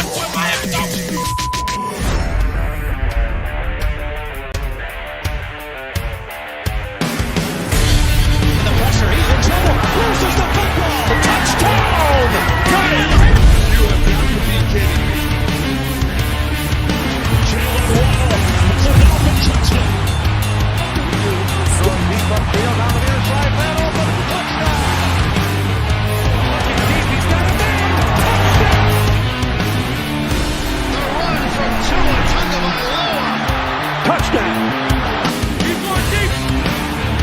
with Miami Dolphins. The pressure, he's in trouble. Loses the football. Touchdown! Got it! You have got to be kidding me. Jaylen Waddle. It's a Dolphin touchdown. Throwing deep upfield on the near side. Man open. Touchdown! Looking deep. He's got a man. Touchdown! The run from Tua Tagovailoa. Touchdown! He's going deep.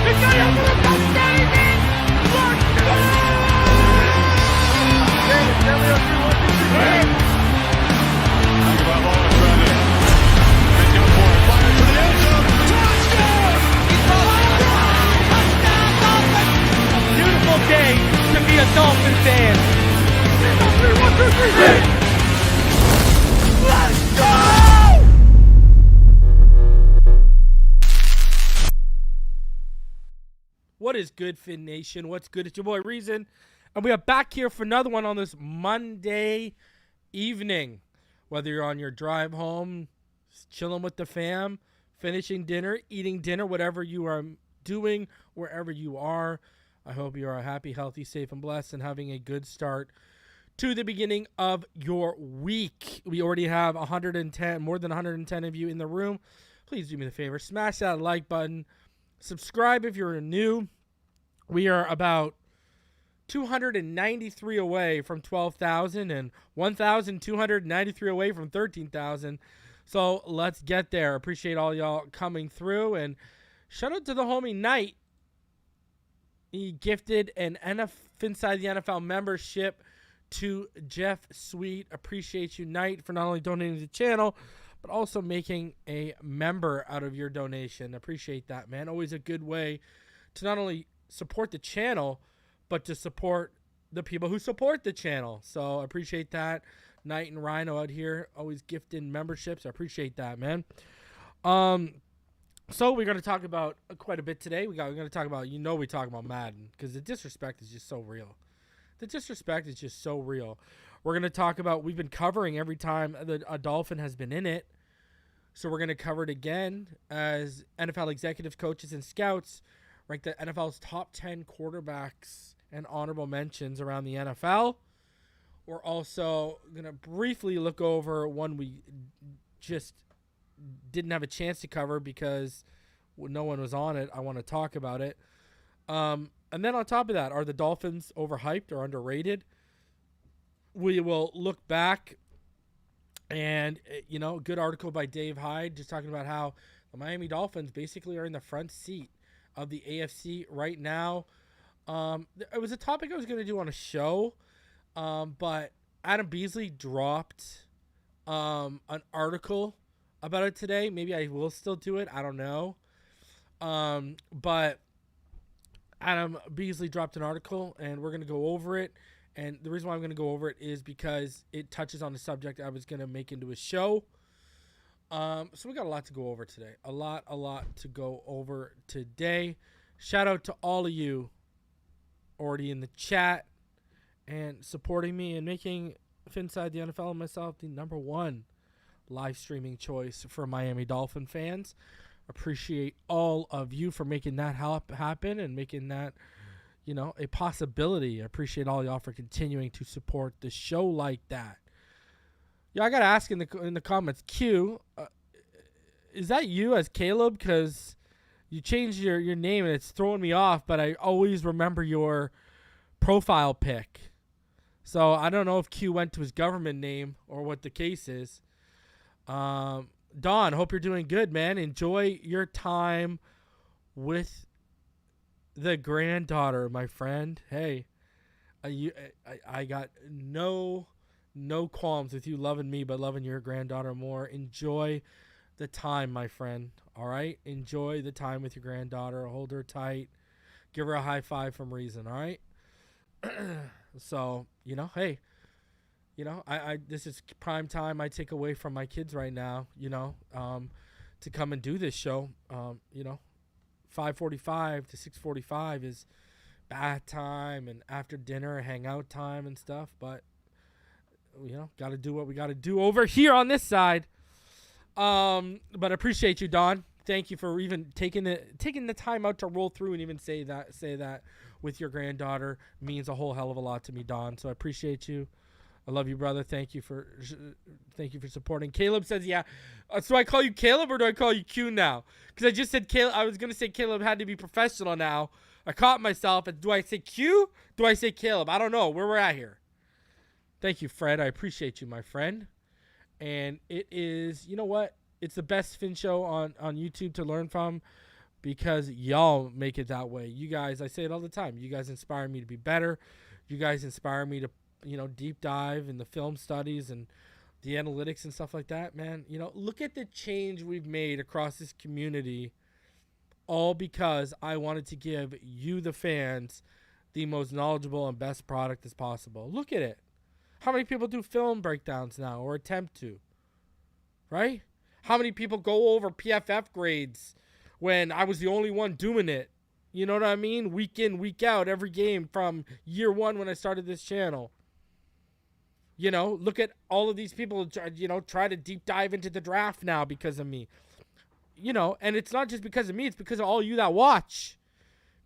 He's got it for the touchdown. Beautiful day to be a Dolphin fan. Let's go! What is good, Fin Nation? What's good? It's your boy Reason, and we are back here for another one on this Monday evening. Whether you're on your drive home, chilling with the fam, finishing dinner, eating dinner, whatever you are doing, wherever you are, I hope you are happy, healthy, safe, and blessed, and having a good start to the beginning of your week. We already have more than 110 of you in the room. Please do me the favor, smash that like button. Subscribe if you're new. We are about 293 away from 12,000 and 1,293 away from 13,000. So let's get there. Appreciate all y'all coming through. And shout out to the homie Knight. He gifted an Phinside The NFL membership to Jeff Sweet. Appreciate you, Knight, for not only donating to the channel, but also making a member out of your donation. Appreciate that, man. Always a good way to not only support the channel, but to support the people who support the channel. So I appreciate that. Knight and Rhino out here always gifting memberships. I appreciate that, man. So we're going to talk about quite a bit today. We're going to talk about, we talk about Madden, because the disrespect is just so real. The disrespect is just so real. We're going to talk about, we've been covering every time a Dolphin has been in it. So we're going to cover it again as NFL executives, coaches, and scouts rank the NFL's top 10 quarterbacks and honorable mentions around the NFL. We're also going to briefly look over one we just didn't have a chance to cover because no one was on it. I want to talk about it. And then on top of that, are the Dolphins overhyped or underrated? We will look back and, a good article by Dave Hyde just talking about how the Miami Dolphins basically are in the front seat of the AFC right now. It was a topic I was going to do on a show, but Adam Beasley dropped an article about it today. Maybe I will still do it. I don't know. But Adam Beasley dropped an article, and we're going to go over it. And the reason why I'm going to go over it is because it touches on the subject I was going to make into a show. So we got a lot to go over today. A lot to go over today. Shout out to all of you already in the chat and supporting me and making Phinside The NFL and myself the number one live streaming choice for Miami Dolphin fans. Appreciate all of you for making that happen and making that, a possibility. I appreciate all y'all for continuing to support the show like that. Yeah, I got to ask in the comments, Q, is that you as Caleb? Because you changed your name and it's throwing me off, but I always remember your profile pic. So I don't know if Q went to his government name or what the case is. Don, hope you're doing good, man. Enjoy your time with the granddaughter, my friend. Hey, I got no qualms with you loving me, but loving your granddaughter more. Enjoy the time, my friend. All right? Enjoy the time with your granddaughter. Hold her tight. Give her a high five from Reason, all right? So, hey, I this is prime time I take away from my kids right now, to come and do this show. 5:45 to 6:45 is bath time and after dinner hangout time and stuff, but got to do what we got to do over here on this side. But I appreciate you, Don. Thank you for even taking the time out to roll through and even say that with your granddaughter means a whole hell of a lot to me, Don. So I appreciate you. I love you, brother. Thank you for supporting. Caleb says, yeah. So I call you Caleb or do I call you Q now? Because I just said Caleb. I was going to say Caleb had to be professional now. I caught myself. Do I say Q? Do I say Caleb? I don't know where we're at here. Thank you, Fred. I appreciate you, my friend. And it is, you know what? It's the best Fin show on YouTube to learn from because y'all make it that way. You guys, I say it all the time. You guys inspire me to be better. You guys inspire me to, deep dive in the film studies and the analytics and stuff like that, man. Look at the change we've made across this community, all because I wanted to give you, the fans, the most knowledgeable and best product as possible. Look at it. How many people do film breakdowns now or attempt to? Right? How many people go over PFF grades when I was the only one doing it? You know what I mean? Week in, week out, every game from year one when I started this channel. Look at all of these people, try to deep dive into the draft now because of me. And it's not just because of me. It's because of all you that watch.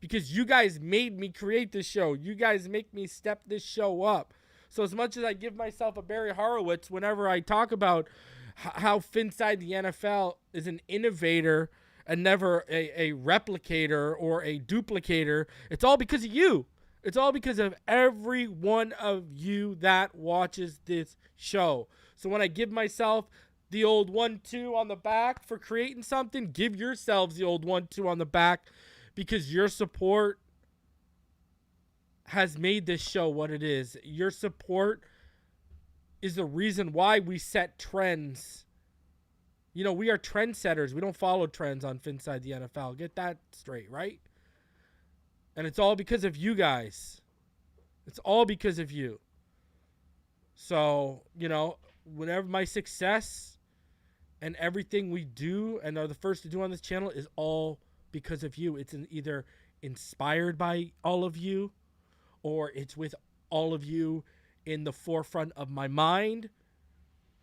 Because you guys made me create this show. You guys make me step this show up. So as much as I give myself a Barry Horowitz whenever I talk about how Phinside the NFL is an innovator and never a replicator or a duplicator, it's all because of you. It's all because of every one of you that watches this show. So when I give myself the old 1-2 on the back for creating something, give yourselves the old 1-2 on the back because your support has made this show what it is. Your support is the reason why we set trends. We are trendsetters. We don't follow trends on Phinside the NFL. Get that straight, right? And it's all because of you guys. It's all because of you. So, whenever my success and everything we do and are the first to do on this channel is all because of you. It's either inspired by all of you or it's with all of you in the forefront of my mind.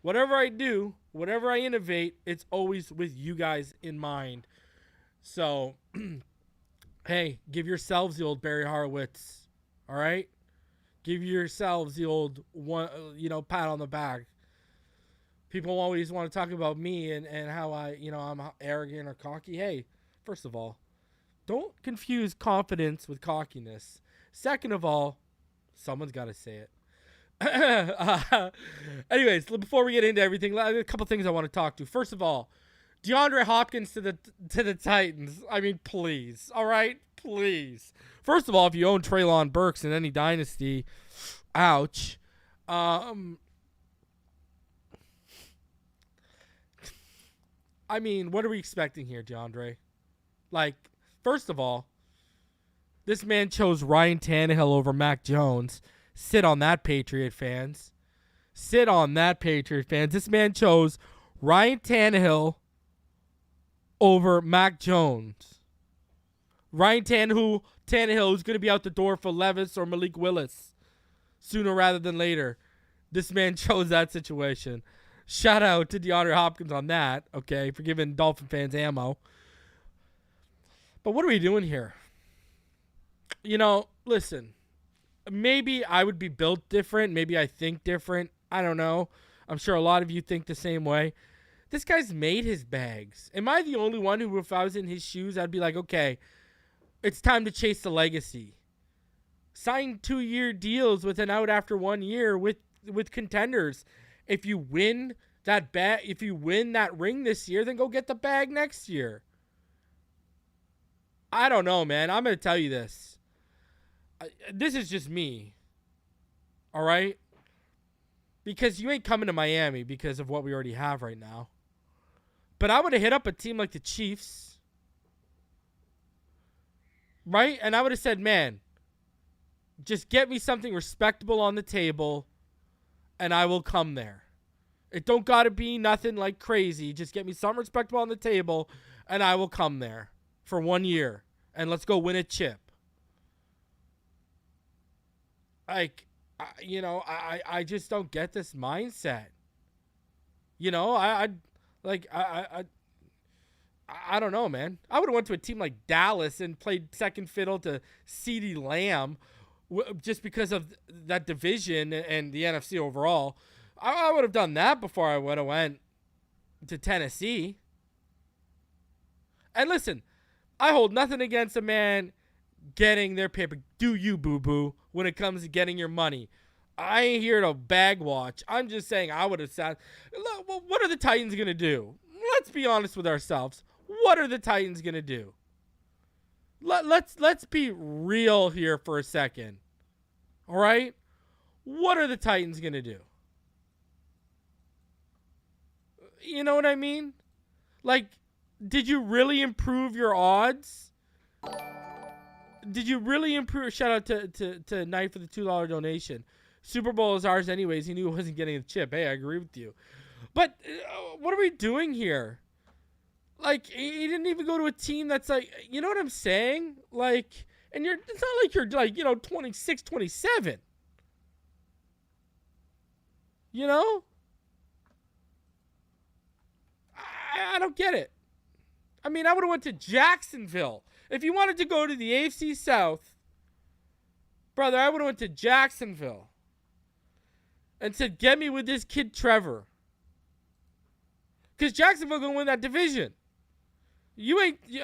Whatever I do, whatever I innovate, it's always with you guys in mind. So, hey, give yourselves the old Barry Horowitz, all right? Give yourselves the old one, pat on the back. People always want to talk about me and how I'm arrogant or cocky. Hey, first of all, don't confuse confidence with cockiness. Second of all, someone's got to say it. Anyways, before we get into everything, a couple things I want to talk to. First of all, DeAndre Hopkins to the Titans. I mean, please. All right? Please. First of all, if you own Treylon Burks in any dynasty, ouch. I mean, what are we expecting here, DeAndre? First of all, this man chose Ryan Tannehill over Mac Jones. Sit on that, Patriot fans. Sit on that, Patriot fans. This man chose Ryan Tannehill over Mac Jones. Ryan Tannehill is going to be out the door for Levis or Malik Willis sooner rather than later. This man chose that situation. Shout out to DeAndre Hopkins on that, okay, for giving Dolphin fans ammo. But what are we doing here? Listen, maybe I would be built different. Maybe I think different. I don't know. I'm sure a lot of you think the same way. This guy's made his bags. Am I the only one who, if I was in his shoes, I'd be like, okay, it's time to chase the legacy. Sign 2-year deals with an out after 1 year with contenders. If you win that ring this year, then go get the bag next year. I don't know, man. I'm going to tell you this. This is just me. All right? Because you ain't coming to Miami because of what we already have right now. But I would have hit up a team like the Chiefs. Right? And I would have said, man, just get me something respectable on the table and I will come there. It don't got to be nothing like crazy. Just get me something respectable on the table and I will come there for 1 year. And let's go win a chip. I I just don't get this mindset. I don't know, man. I would have went to a team like Dallas and played second fiddle to CeeDee Lamb just because of that division and the NFC overall. I would have done that before I would have went to Tennessee. And listen, I hold nothing against a man getting their paper. Do you, boo-boo, when it comes to getting your money. I ain't here to bag watch. I'm just saying I would have said, look, what are the Titans going to do? Let's be honest with ourselves. What are the Titans going to do? Let's be real here for a second. All right? What are the Titans going to do? You know what I mean? Like, did you really improve your odds? Did you really improve? Shout out to Knight for the $2 donation. Super Bowl is ours anyways. He knew he wasn't getting a chip. Hey, I agree with you. But what are we doing here? Like, he didn't even go to a team that's like, you know what I'm saying? Like, and it's not like you're like, 26, 27. You know? I don't get it. I mean, I would have went to Jacksonville. If you wanted to go to the AFC South, brother, I would have went to Jacksonville and said, get me with this kid Trevor. Because Jacksonville going to win that division.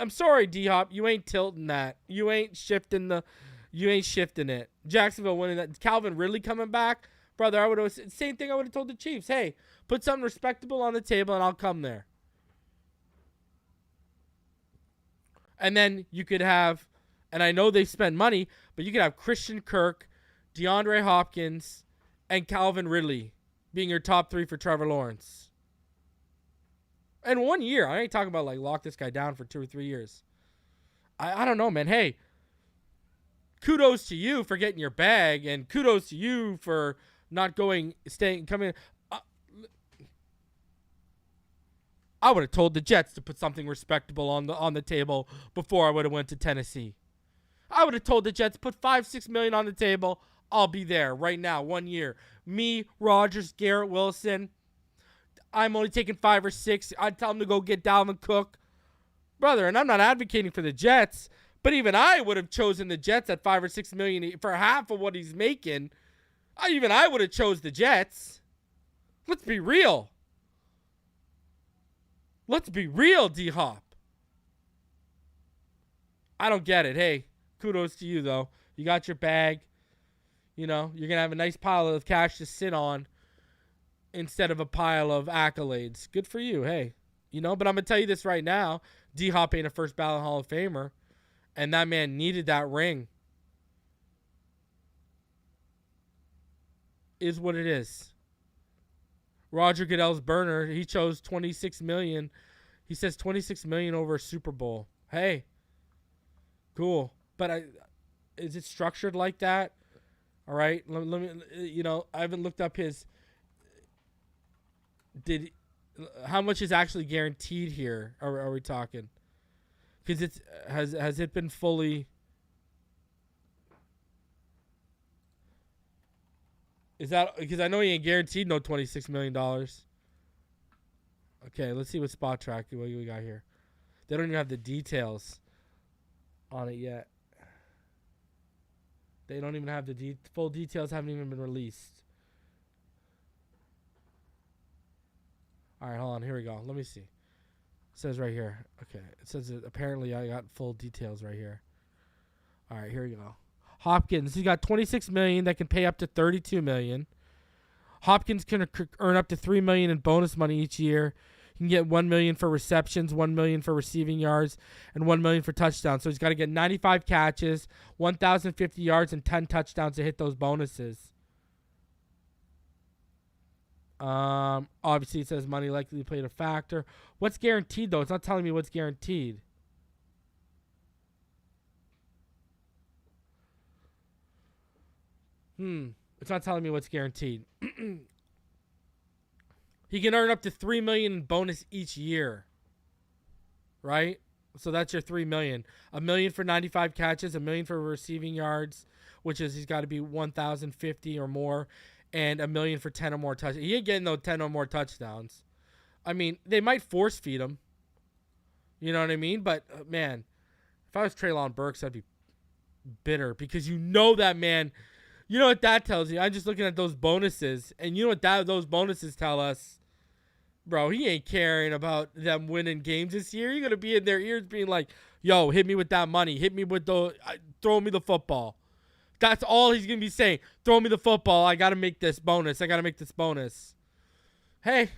I'm sorry, D-Hop, you ain't tilting that. You ain't shifting it. Jacksonville winning that. Calvin Ridley coming back. Brother, I would have, same thing I would have told the Chiefs. Hey, put something respectable on the table and I'll come there. And then you could have, and I know they spend money, but you could have Christian Kirk, DeAndre Hopkins, and Calvin Ridley being your top three for Trevor Lawrence. And 1 year. I ain't talking about like lock this guy down for 2 or 3 years. I don't know, man. Hey, kudos to you for getting your bag, and kudos to you for not coming. I would have told the Jets to put something respectable on the table before I would have went to Tennessee. I would have told the Jets, put $5-6 million on the table. I'll be there right now, 1 year. Me, Rodgers, Garrett Wilson. I'm only taking 5 or 6. I'd tell them to go get Dalvin Cook. Brother, and I'm not advocating for the Jets, but even I would have chosen the Jets at $5 or $6 million for half of what he's making. I would have chose the Jets. Let's be real. Let's be real, D-Hop. I don't get it. Hey, kudos to you, though. You got your bag. You're going to have a nice pile of cash to sit on instead of a pile of accolades. Good for you. Hey, but I'm going to tell you this right now. D-Hop ain't a first ballot Hall of Famer, and that man needed that ring. Is what it is. Roger Goodell's burner, he chose $26 million. He says $26 million over a Super Bowl. Hey, cool. But is it structured like that? All right. Let me. I haven't looked up his. How much is actually guaranteed here? Are we talking? Because has it been fully? Is that because I know he ain't guaranteed no $26 million? Okay, let's see what spot track what we got here. They don't even have the details on it yet. They don't even have the full details. Haven't even been released. All right, hold on. Here we go. Let me see. It says right here. Okay, it says that apparently I got full details right here. All right, here we go. Hopkins, he got $26 million that can pay up to $32 million. Hopkins can earn up to $3 million in bonus money each year. He can get $1 million for receptions, $1 million for receiving yards, and $1 million for touchdowns. So he's got to get 95 catches, 1,050 yards, and 10 touchdowns to hit those bonuses. Obviously, it says money likely played a factor. What's guaranteed, though? It's not telling me what's guaranteed. It's not telling me what's guaranteed. He can earn up to $3 million in bonus each year. Right? So that's your $3 million. $1 million for 95 catches, $1 million for receiving yards, which is he's got to be 1,050 or more, and $1 million for 10 or more touchdowns. He ain't getting those 10 or more touchdowns. I mean, they might force feed him. You know what I mean? But man, if I was Treylon Burks, I'd be bitter because you know that man. You know what that tells you? I'm just looking at those bonuses, and you know what those bonuses tell us? Bro, he ain't caring about them winning games this year. You're going to be in their ears being like, yo, hit me with that money. Hit me with throw me the football. That's all he's going to be saying. Throw me the football. I got to make this bonus. I got to make this bonus. Hey,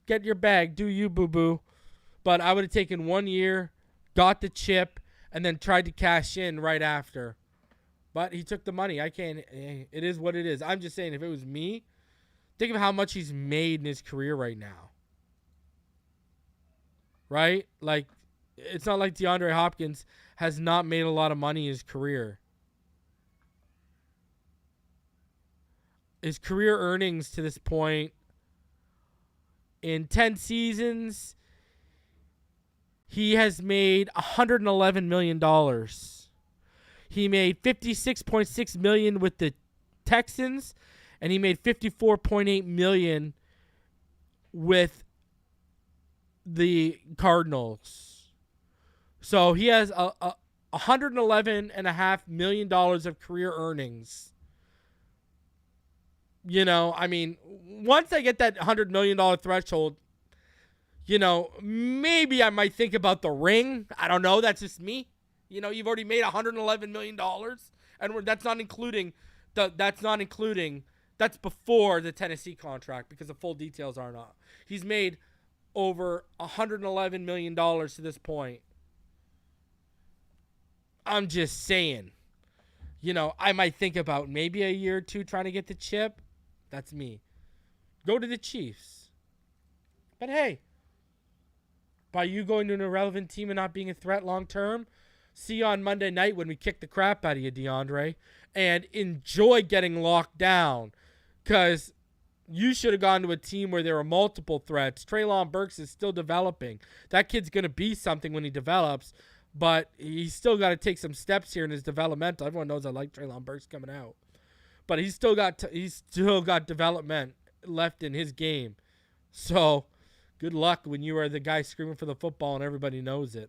get your bag. Do you, boo-boo. But I would have taken 1 year, got the chip, and then tried to cash in right after. But he took the money. I can't. It is what it is. I'm just saying, if it was me, think of how much he's made in his career right now. Right? Like, it's not like DeAndre Hopkins has not made a lot of money in his career. His career earnings to this point, in 10 seasons, he has made $111 million. He made $56.6 million with the Texans, and he made $54.8 million with the Cardinals. So he has $111.5 million of career earnings. You know, I mean, once I get that $100 million threshold, you know, maybe I might think about the ring. I don't know. That's just me. You know, you've already made $111 million, and that's not including that's before the Tennessee contract because the full details are not. He's made over $111 million to this point. I'm just saying, you know, I might think about maybe a year or two trying to get the chip. That's me. Go to the Chiefs. But hey, by you going to an irrelevant team and not being a threat long term, see you on Monday night when we kick the crap out of you, DeAndre, and enjoy getting locked down because you should have gone to a team where there were multiple threats. Treylon Burks is still developing. That kid's going to be something when he develops, but he's still got to take some steps here in his developmental. Everyone knows I like Treylon Burks coming out. But he's still got development left in his game. So good luck when you are the guy screaming for the football and everybody knows it.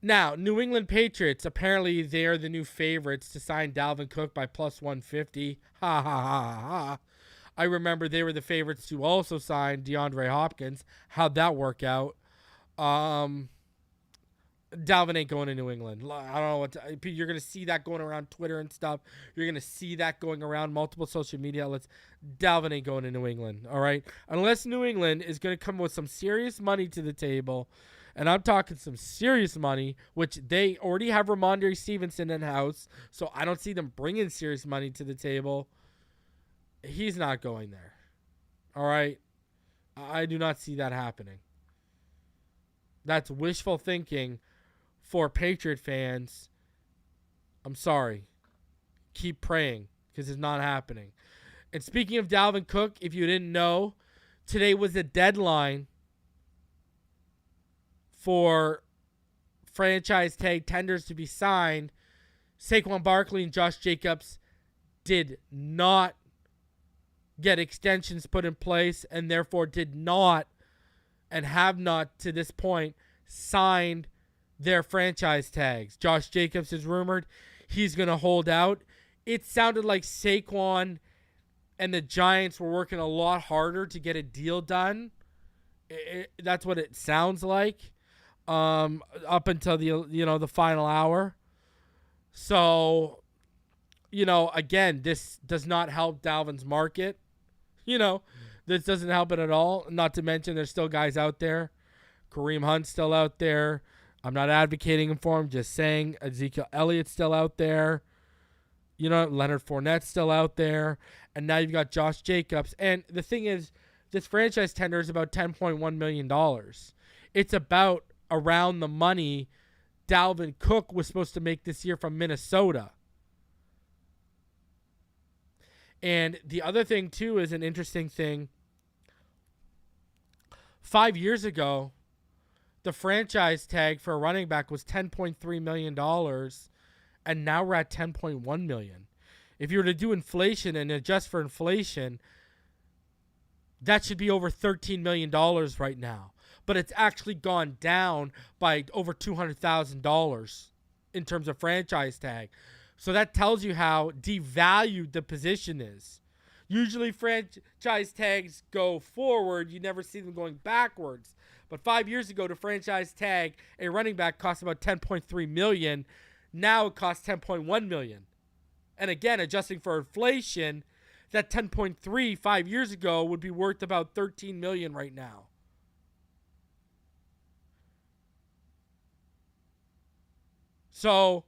Now, New England Patriots, apparently they're the new favorites to sign Dalvin Cook by plus 150. Ha, ha, ha, ha. I remember they were the favorites to also sign DeAndre Hopkins. How'd that work out? Dalvin ain't going to New England. I don't know you're going to see that going around Twitter and stuff. You're going to see that going around multiple social media outlets. Dalvin ain't going to New England, all right? Unless New England is going to come with some serious money to the table, and I'm talking some serious money, which they already have Ramondre Stevenson in-house, so I don't see them bringing serious money to the table. He's not going there, all right? I do not see that happening. That's wishful thinking for Patriot fans. I'm sorry. Keep praying because it's not happening. And speaking of Dalvin Cook, if you didn't know, today was the deadline for franchise tag tenders to be signed. Saquon Barkley and Josh Jacobs did not get extensions put in place and therefore did not and have not to this point signed their franchise tags. Josh Jacobs is rumored he's going to hold out. It sounded like Saquon and the Giants were working a lot harder to get a deal done. That's what it sounds like up until the final hour. So, again, this does not help Dalvin's market. This doesn't help it at all. Not to mention there's still guys out there. Kareem Hunt's still out there. I'm not advocating him for him, just saying Ezekiel Elliott's still out there. Leonard Fournette's still out there. And now you've got Josh Jacobs. And the thing is, this franchise tender is about $10.1 million. It's about around the money Dalvin Cook was supposed to make this year from Minnesota. And the other thing, too, is an interesting thing. 5 years ago, the franchise tag for a running back was $10.3 million, and now we're at $10.1 million. If you were to do inflation and adjust for inflation, that should be over $13 million right now. But it's actually gone down by over $200,000 in terms of franchise tag. So that tells you how devalued the position is. Usually franchise tags go forward. You never see them going backwards. But 5 years ago, to franchise tag a running back cost about $10.3 million. Now it costs $10.1 million. And again, adjusting for inflation, that 10.3 5 years ago would be worth about $13 million right now. So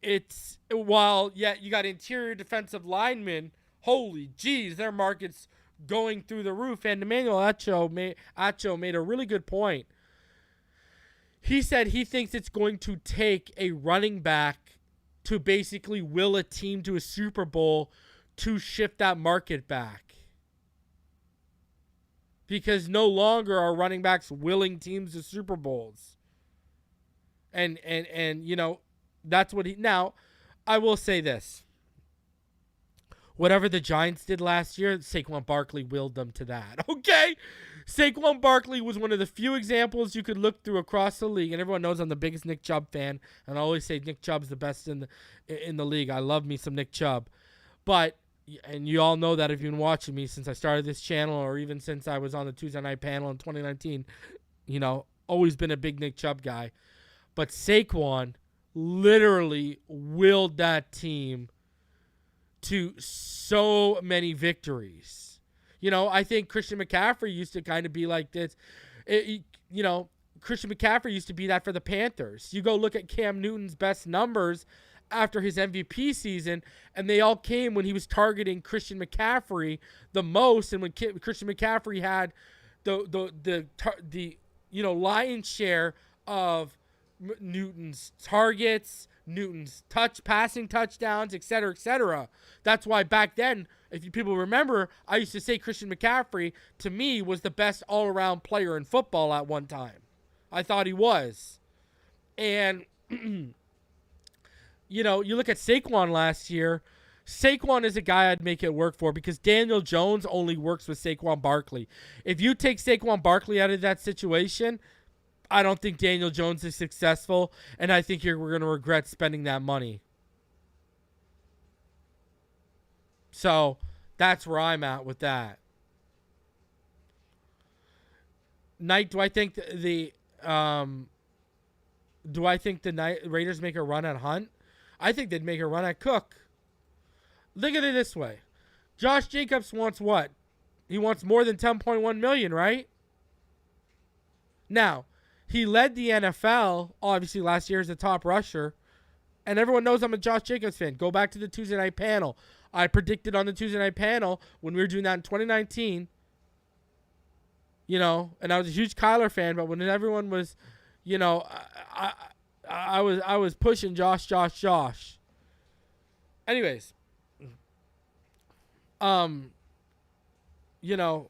it's, while you got interior defensive linemen, holy geez, their market's going through the roof. And Emmanuel Acho made a really good point. He said he thinks it's going to take a running back to basically will a team to a Super Bowl to shift that market back. Because no longer are running backs willing teams to Super Bowls. And you know, that's what he... Now, I will say this. Whatever the Giants did last year, Saquon Barkley willed them to that. Okay? Saquon Barkley was one of the few examples you could look through across the league, and everyone knows I'm the biggest Nick Chubb fan, and I always say Nick Chubb's the best in the league. I love me some Nick Chubb. But, and you all know that if you've been watching me since I started this channel, or even since I was on the Tuesday Night panel in 2019, you know, always been a big Nick Chubb guy. But Saquon literally willed that team to so many victories. You know, I think Christian McCaffrey used to kind of be like this. You know, Christian McCaffrey used to be that for the Panthers. You go look at Cam Newton's best numbers after his MVP season, and they all came when he was targeting Christian McCaffrey the most, and when Christian McCaffrey had the you know, lion's share of Newton's targets, Newton's passing touchdowns, etc., etc. That's why back then, if you people remember, I used to say Christian McCaffrey, to me, was the best all-around player in football at one time. I thought he was. And, you know, you look at Saquon last year. Saquon is a guy I'd make it work for because Daniel Jones only works with Saquon Barkley. If you take Saquon Barkley out of that situation, I don't think Daniel Jones is successful, and I think we're going to regret spending that money. So that's where I'm at with that. Knight, do I think the Raiders make a run at Hunt? I think they'd make a run at Cook. Look at it this way. Josh Jacobs wants what? He wants more than $10.1 million, right? Now, he led the NFL, obviously, last year as a top rusher. And everyone knows I'm a Josh Jacobs fan. Go back to the Tuesday night panel. I predicted on the Tuesday night panel when we were doing that in 2019. You know, and I was a huge Kyler fan, but when everyone was, you know, I was pushing Josh. Anyways, you know,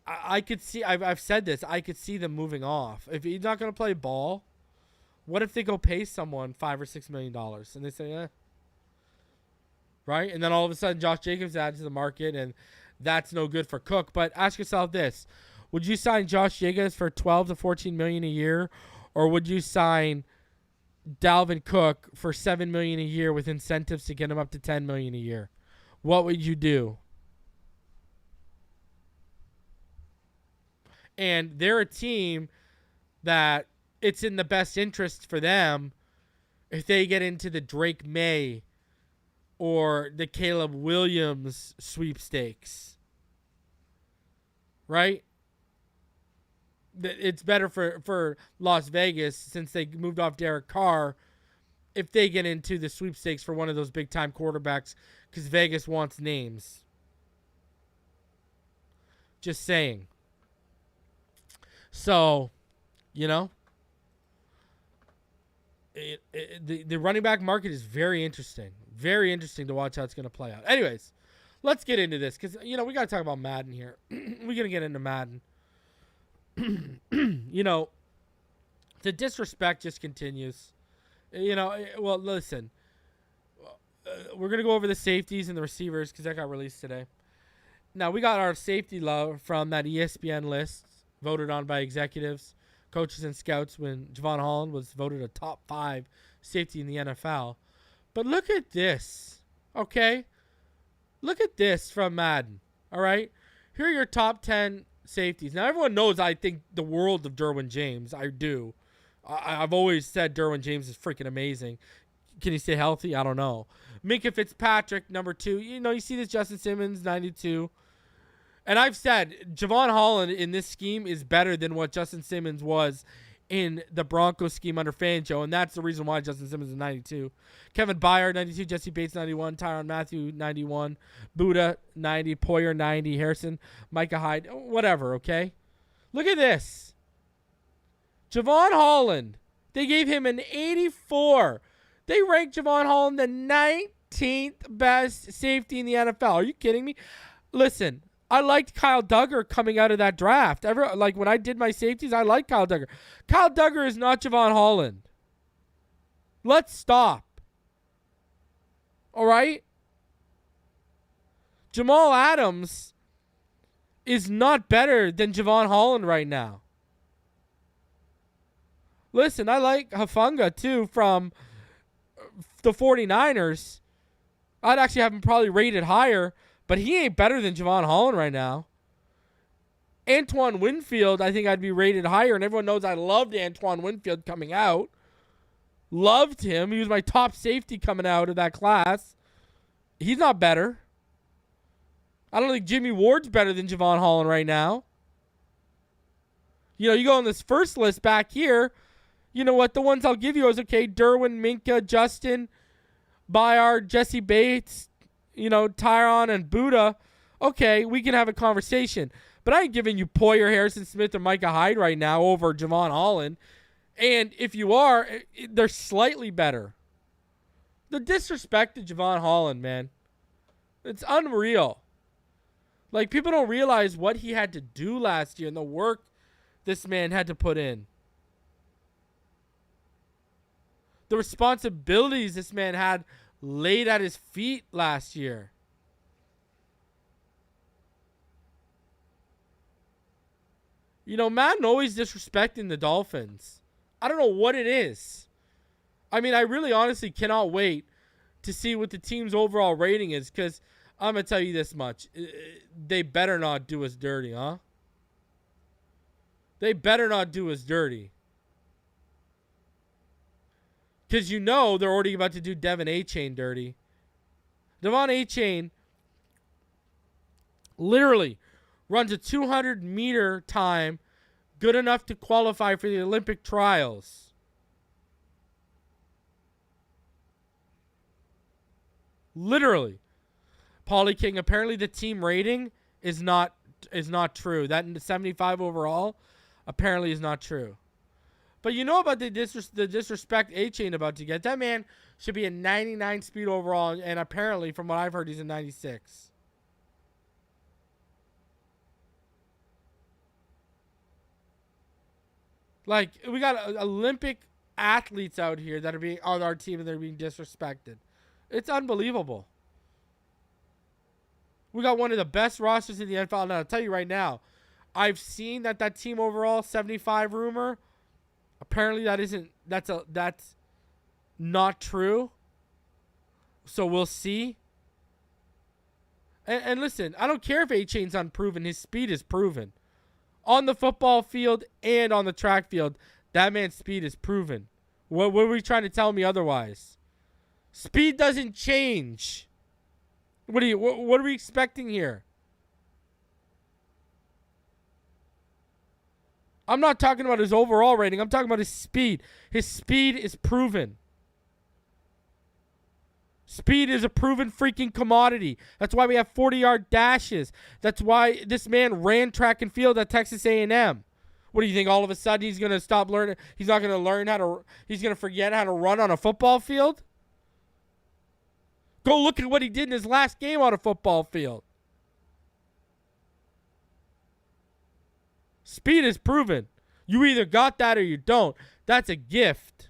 I could see, I've said this, I could see them moving off. If he's not going to play ball, what if they go pay someone $5 or $6 million and they say, right? And then all of a sudden Josh Jacobs adds to the market, and that's no good for Cook. But ask yourself this. Would you sign Josh Jacobs for $12 to $14 million a year, or would you sign Dalvin Cook for $7 million a year with incentives to get him up to $10 million a year? What would you do? And they're a team that it's in the best interest for them if they get into the Drake May or the Caleb Williams sweepstakes. Right? It's better for Las Vegas, since they moved off Derek Carr, if they get into the sweepstakes for one of those big-time quarterbacks, because Vegas wants names. Just saying. So, you know, the running back market is very interesting. Very interesting to watch how it's going to play out. Anyways, let's get into this because, we got to talk about Madden here. We're going to get into Madden. The disrespect just continues. Well, listen. We're going to go over the safeties and the receivers because that got released today. Now, we got our safety love from that ESPN list voted on by executives, coaches, and scouts when Jevon Holland was voted a top 5 safety in the NFL. But look at this, okay? Look at this from Madden, all right? Here are your top 10 safeties. Now, everyone knows I think the world of Derwin James. I do. I've always said Derwin James is freaking amazing. Can he stay healthy? I don't know. Minkah Fitzpatrick, number 2. You see this Justin Simmons, 92. And I've said Jevon Holland in this scheme is better than what Justin Simmons was in the Broncos scheme under Fangio, and that's the reason why Justin Simmons is 92. Kevin Byard, 92. Jesse Bates, 91. Tyrann Mathieu, 91. Buddha, 90. Poyer, 90. Harrison, Micah Hyde, whatever, okay? Look at this. Jevon Holland, they gave him an 84. They ranked Jevon Holland the 19th best safety in the NFL. Are you kidding me? Listen, I liked Kyle Duggar coming out of that draft. When I did my safeties, I liked Kyle Duggar. Kyle Duggar is not Jevon Holland. Let's stop. All right? Jamal Adams is not better than Jevon Holland right now. Listen, I like Hufanga, too, from the 49ers. I'd actually have him probably rated higher, but he ain't better than Jevon Holland right now. Antoine Winfield, I think I'd be rated higher, and everyone knows I loved Antoine Winfield coming out. Loved him. He was my top safety coming out of that class. He's not better. I don't think Jimmy Ward's better than Jevon Holland right now. You go on this first list back here. You know what? The ones I'll give you is, okay, Derwin, Minkah, Justin, Byard, Jesse Bates, Tyron and Buddha. Okay, we can have a conversation. But I ain't giving you Poyer, Harrison Smith, or Micah Hyde right now over Jevon Holland. And if you are, they're slightly better. The disrespect to Jevon Holland, man. It's unreal. Like, people don't realize what he had to do last year and the work this man had to put in. The responsibilities this man had laid at his feet last year. Madden always disrespecting the Dolphins. I don't know what it is. I mean, I really honestly cannot wait to see what the team's overall rating is, because I'm going to tell you this much. They better not do us dirty, huh? They better not do us dirty. Because they're already about to do Devon A-Chain dirty. Devon A-Chain literally runs a 200-meter time good enough to qualify for the Olympic trials. Literally. Paulie King, apparently the team rating is not true. That 75 overall apparently is not true. But about the disrespect A-Chain about to get. That man should be a 99 speed overall, and apparently, from what I've heard, he's a 96. Like, we got Olympic athletes out here that are being on our team and they're being disrespected. It's unbelievable. We got one of the best rosters in the NFL. Now, I'll tell you right now, I've seen that team overall 75 rumor. Apparently that's not true. So we'll see. And listen, I don't care if A-Chain's unproven. His speed is proven. On the football field and on the track field, that man's speed is proven. What were you trying to tell me otherwise? Speed doesn't change. What are we expecting here? I'm not talking about his overall rating. I'm talking about his speed. His speed is proven. Speed is a proven freaking commodity. That's why we have 40-yard dashes. That's why this man ran track and field at Texas A&M. What do you think? All of a sudden he's going to stop learning? He's not going to learn he's going to forget how to run on a football field? Go look at what he did in his last game on a football field. Speed is proven. You either got that or you don't. That's a gift.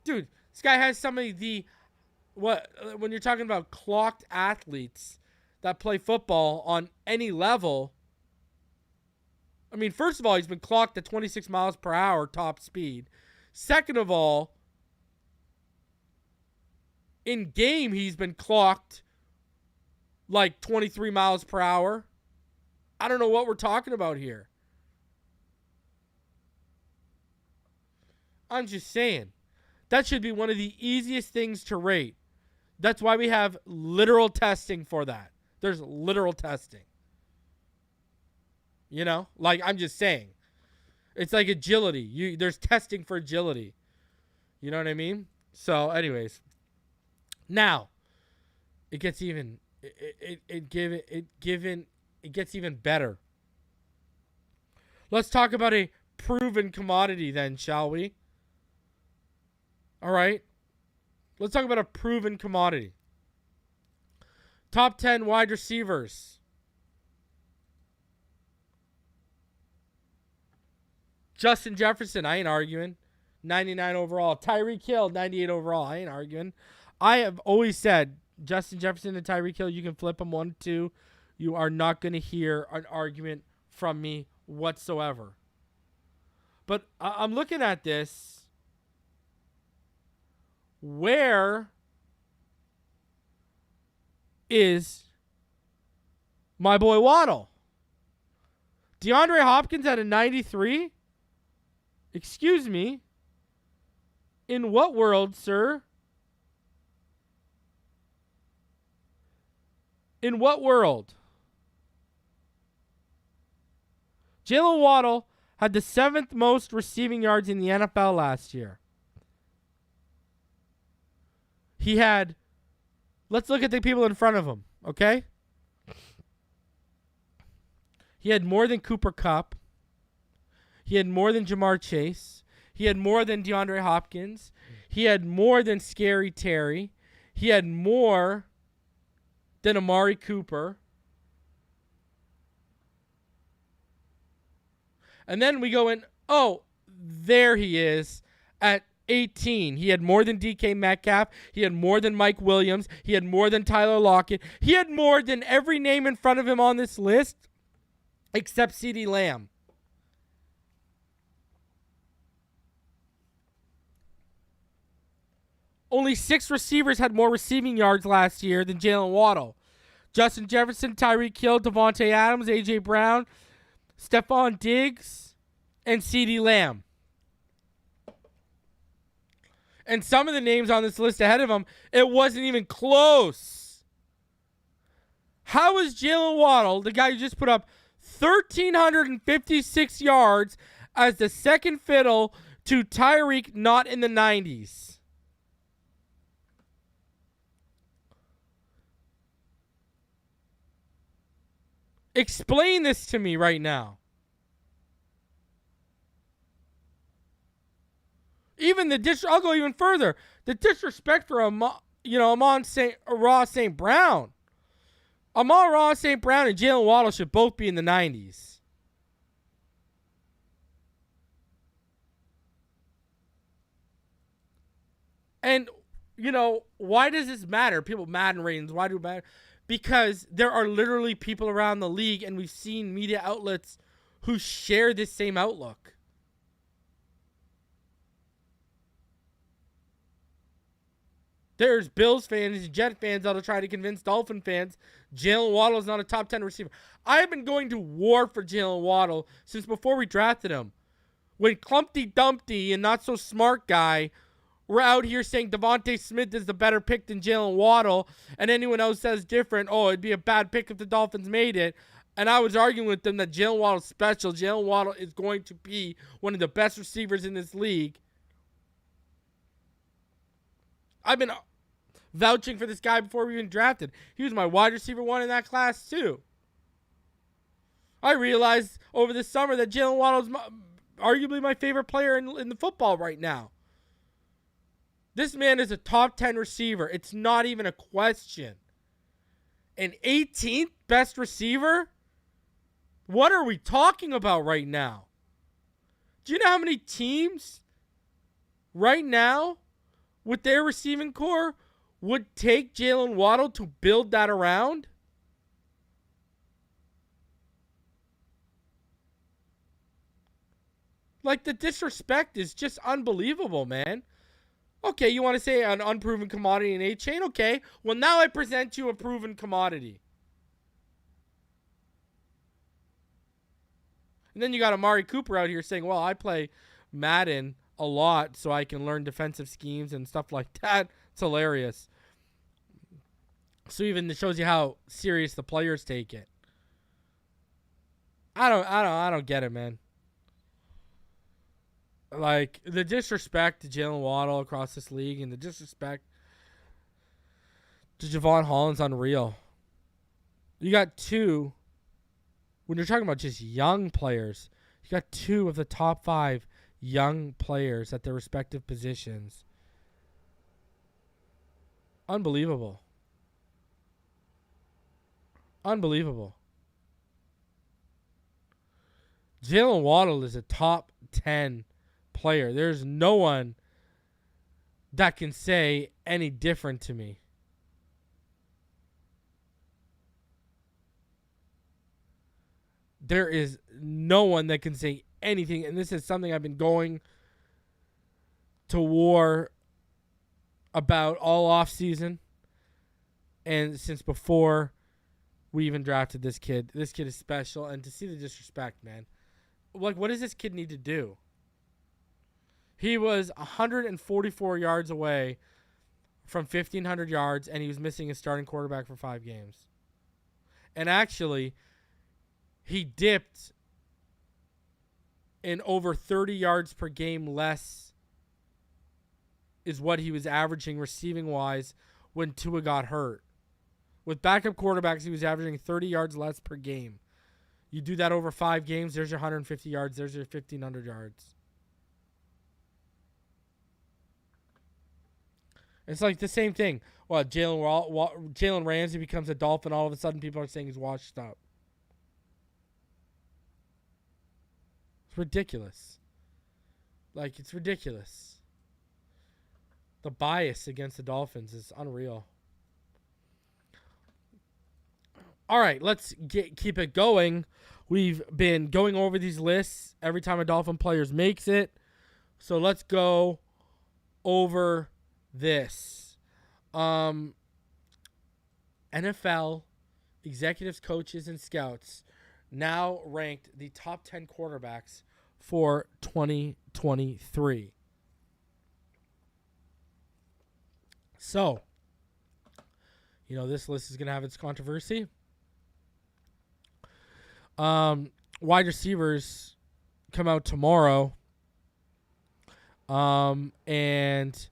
Dude, this guy has some of the, when you're talking about clocked athletes that play football on any level. I mean, first of all, he's been clocked at 26 miles per hour top speed. Second of all, in game, he's been clocked like 23 miles per hour. I don't know what we're talking about here. I'm just saying. That should be one of the easiest things to rate. That's why we have literal testing for that. There's literal testing. You know? Like, I'm just saying. It's like agility. There's testing for agility. You know what I mean? So, anyways. Now, it gets even it gets even better. Let's talk about a proven commodity then, shall we? All right. Let's talk about a proven commodity. Top 10 wide receivers. Justin Jefferson, I ain't arguing. 99 overall. Tyreek Hill, 98 overall. I ain't arguing. I have always said Justin Jefferson and Tyreek Hill, you can flip them 1-2. You are not going to hear an argument from me whatsoever. But I'm looking at this. Where is my boy Waddle? DeAndre Hopkins at a 93? Excuse me. In what world, sir? In what world? Jaylen Waddle had the 7th most receiving yards in the NFL last year. He had, let's look at the people in front of him, okay? He had more than Cooper Kupp. He had more than Jamar Chase. He had more than DeAndre Hopkins. He had more than Scary Terry. He had more than Amari Cooper. And then we go in, oh, there he is at 18. He had more than DK Metcalf. He had more than Mike Williams. He had more than Tyler Lockett. He had more than every name in front of him on this list except CeeDee Lamb. Only 6 receivers had more receiving yards last year than Jaylen Waddle. Justin Jefferson, Tyreek Hill, Devontae Adams, A.J. Brown, Stephon Diggs, and CeeDee Lamb. And some of the names on this list ahead of him, it wasn't even close. How is Jaylen Waddle, the guy who just put up 1,356 yards as the second fiddle to Tyreek, not in the 90s? Explain this to me right now. Even I'll go even further. The disrespect for Amon St. Brown. Amon St. Brown and Jaylen Waddle should both be in the 90s. And, why does this matter? People, Madden ratings, why do it matter? Because there are literally people around the league, and we've seen media outlets who share this same outlook. There's Bills fans and Jet fans that'll try to convince Dolphin fans Jaylen Waddle is not a top 10 receiver. I've been going to war for Jaylen Waddle since before we drafted him. When Clumpty Dumpty and not so smart guy were out here saying Devontae Smith is the better pick than Jaylen Waddle, and anyone else says different, it'd be a bad pick if the Dolphins made it. And I was arguing with them that Jaylen Waddle's special. Jaylen Waddle is going to be one of the best receivers in this league. I've been vouching for this guy before we even drafted. He was my wide receiver 1 in that class too. I realized over the summer that Jaylen Waddle is arguably my favorite player in the football right now. This man is a top 10 receiver. It's not even a question. An 18th best receiver? What are we talking about right now? Do you know how many teams right now with their receiving core would take Jaylen Waddle to build that around? Like, the disrespect is just unbelievable, man. Okay, you want to say an unproven commodity in A-Chain? Okay, well, now I present you a proven commodity. And then you got Amari Cooper out here saying, well, I play Madden a lot so I can learn defensive schemes and stuff like that. It's hilarious. So even it shows you how serious the players take it. I don't get it, man. Like, the disrespect to Jaylen Waddle across this league and the disrespect to Jevon Holland's unreal. You got two, when you're talking about just young players, you got two of the top 5 young players at their respective positions. Unbelievable. Unbelievable. Jaylen Waddle is a top 10 player. There's no one that can say any different to me. There is no one that can say anything, and this is something I've been going to war about all offseason and since before we even drafted this kid. This kid is special, and to see the disrespect, man. Like, what does this kid need to do? He was 144 yards away from 1,500 yards, and he was missing his starting quarterback for 5 games. And actually, he dipped in over 30 yards per game less is what he was averaging receiving-wise when Tua got hurt. With backup quarterbacks, he was averaging 30 yards less per game. You do that over 5 games, there's your 150 yards, there's your 1,500 yards. It's like the same thing. Well, Jalen Ramsey becomes a Dolphin. All of a sudden, people are saying he's washed up. It's ridiculous. Like, it's ridiculous. The bias against the Dolphins is unreal. All right, let's keep it going. We've been going over these lists every time a Dolphin player makes it. So let's go over this. NFL executives, coaches, and scouts now ranked the top 10 quarterbacks for 2023. So, you know, this list is going to have its controversy. Wide receivers come out tomorrow. And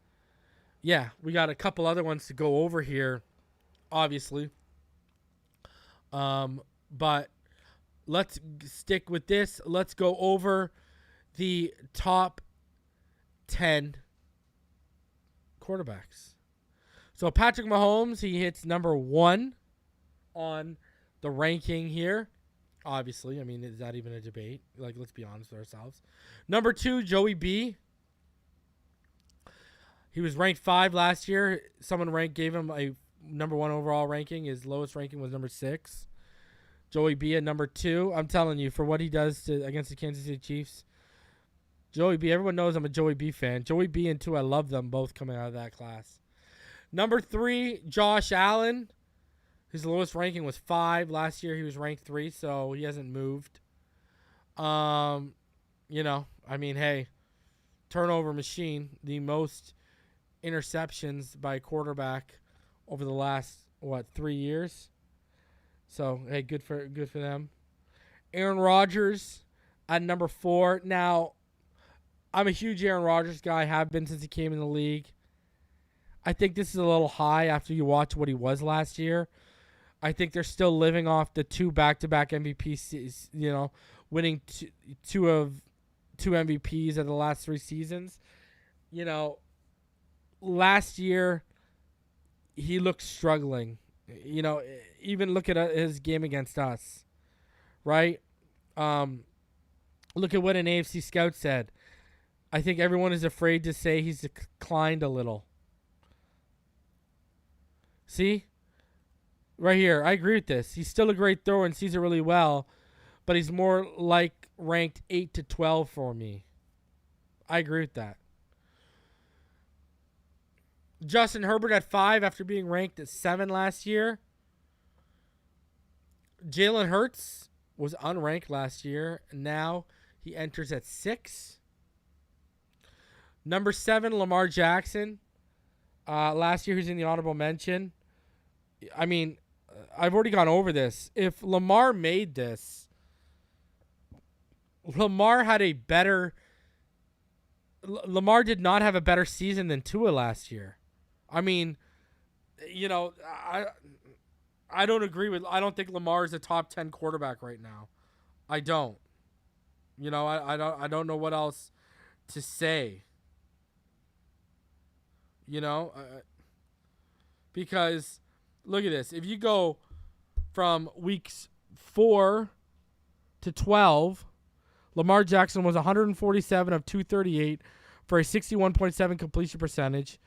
yeah, we got a couple other ones to go over here, obviously. But let's stick with this. Let's go over the top 10 quarterbacks. So Patrick Mahomes, he hits number 1 on the ranking here. Obviously, I mean, is that even a debate? Like, let's be honest with ourselves. Number 2, Joey B. He was ranked 5 last year. Someone gave him a number 1 overall ranking. His lowest ranking was number 6. Joey B at number 2. I'm telling you, for what he does against the Kansas City Chiefs, Joey B, everyone knows I'm a Joey B fan. Joey B and 2, I love them both coming out of that class. Number 3, Josh Allen. His lowest ranking was 5. Last year he was ranked 3, so he hasn't moved. You know, I mean, hey, turnover machine, the most interceptions by a quarterback over the last 3 years. So, hey, good for them. Aaron Rodgers at number 4. Now, I'm a huge Aaron Rodgers guy, have been since he came in the league. I think this is a little high after you watch what he was last year. I think they're still living off the 2 back-to-back MVPs, you know, winning two MVPs of the last 3 seasons. You know, last year he looked struggling. You know, even look at his game against us, right? Look at what an AFC scout said. I think everyone is afraid to say he's declined a little. See? Right here. I agree with this. He's still a great thrower and sees it really well, but he's more like ranked 8 to 12 for me. I agree with that. Justin Herbert at 5 after being ranked at 7 last year. Jalen Hurts was unranked last year. And now he enters at 6. Number 7, Lamar Jackson. Last year he was in the honorable mention. I mean, I've already gone over this. If Lamar made this, Lamar did not have a better season than Tua last year. I mean, you know, I don't agree with. I don't think Lamar is a top 10 quarterback right now. I don't. You know, I don't know what else to say. You know, because look at this. If you go from weeks 4 to 12, Lamar Jackson was 147 of 238 for a 61.7 completion percentage.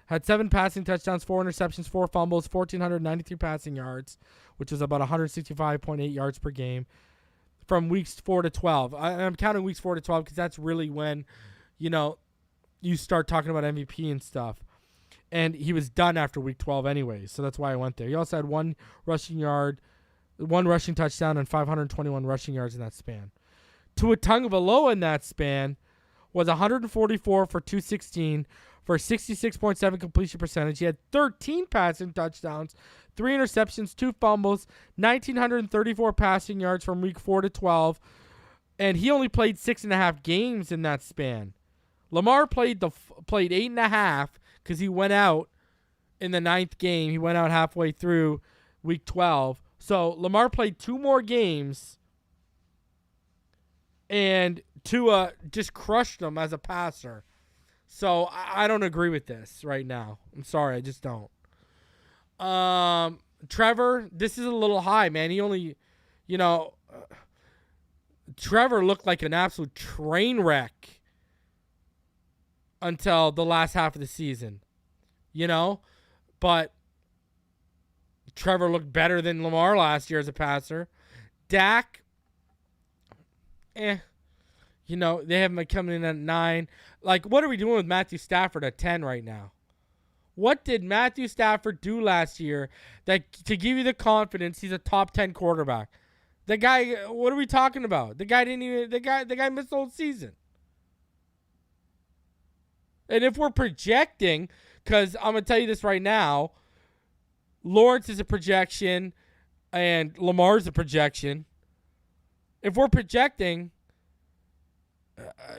Had 7 passing touchdowns, 4 interceptions, 4 fumbles, 1,493 passing yards, which is about 165.8 yards per game from weeks 4 to 12. I'm counting weeks 4 to 12 because that's really when, you know, you start talking about MVP and stuff. And he was done after week 12 anyways, so that's why I went there. He also had 1 rushing touchdown, and 521 rushing yards in that span. Tua Tagovailoa in that span was 144 for 216 for a 66.7 completion percentage. He had 13 passing touchdowns, 3 interceptions, 2 fumbles, 1,934 passing yards from week 4 to 12, and he only played 6.5 games in that span. Lamar played 8.5 because he went out in the 9th game. He went out halfway through week 12. So Lamar played 2 more games, and Tua just crushed him as a passer. So I don't agree with this right now. I'm sorry, I just don't. Trevor, this is a little high, man. He only, you know, Trevor looked like an absolute train wreck until the last half of the season, you know, but Trevor looked better than Lamar last year as a passer. Dak, you know, they have him coming in at 9. Like, what are we doing with Matthew Stafford at 10 right now? What did Matthew Stafford do last year that to give you the confidence he's a top 10 quarterback? The guy, what are we talking about? The guy missed the whole season. And if we're projecting, because I'm going to tell you this right now, Lawrence is a projection and Lamar's a projection. If we're projecting,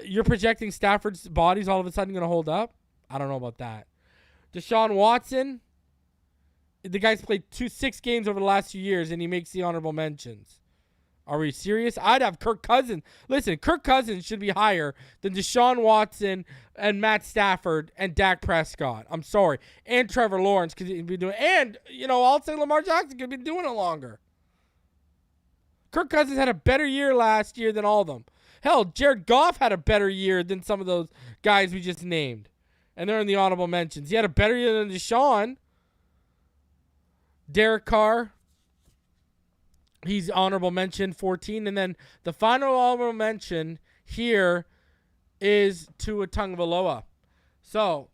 you're projecting Stafford's body's all of a sudden going to hold up? I don't know about that. Deshaun Watson, the guy's played 6 games over the last 2 years, and he makes the honorable mentions. Are we serious? I'd have Kirk Cousins. Listen, Kirk Cousins should be higher than Deshaun Watson and Matt Stafford and Dak Prescott. I'm sorry. And Trevor Lawrence could be doing. And, you know, I'll say Lamar Jackson could be doing it longer. Kirk Cousins had a better year last year than all of them. Hell, Jared Goff had a better year than some of those guys we just named. And they're in the honorable mentions. He had a better year than Deshaun. Derek Carr, he's honorable mention 14. And then the final honorable mention here is Tua Tagovailoa. So,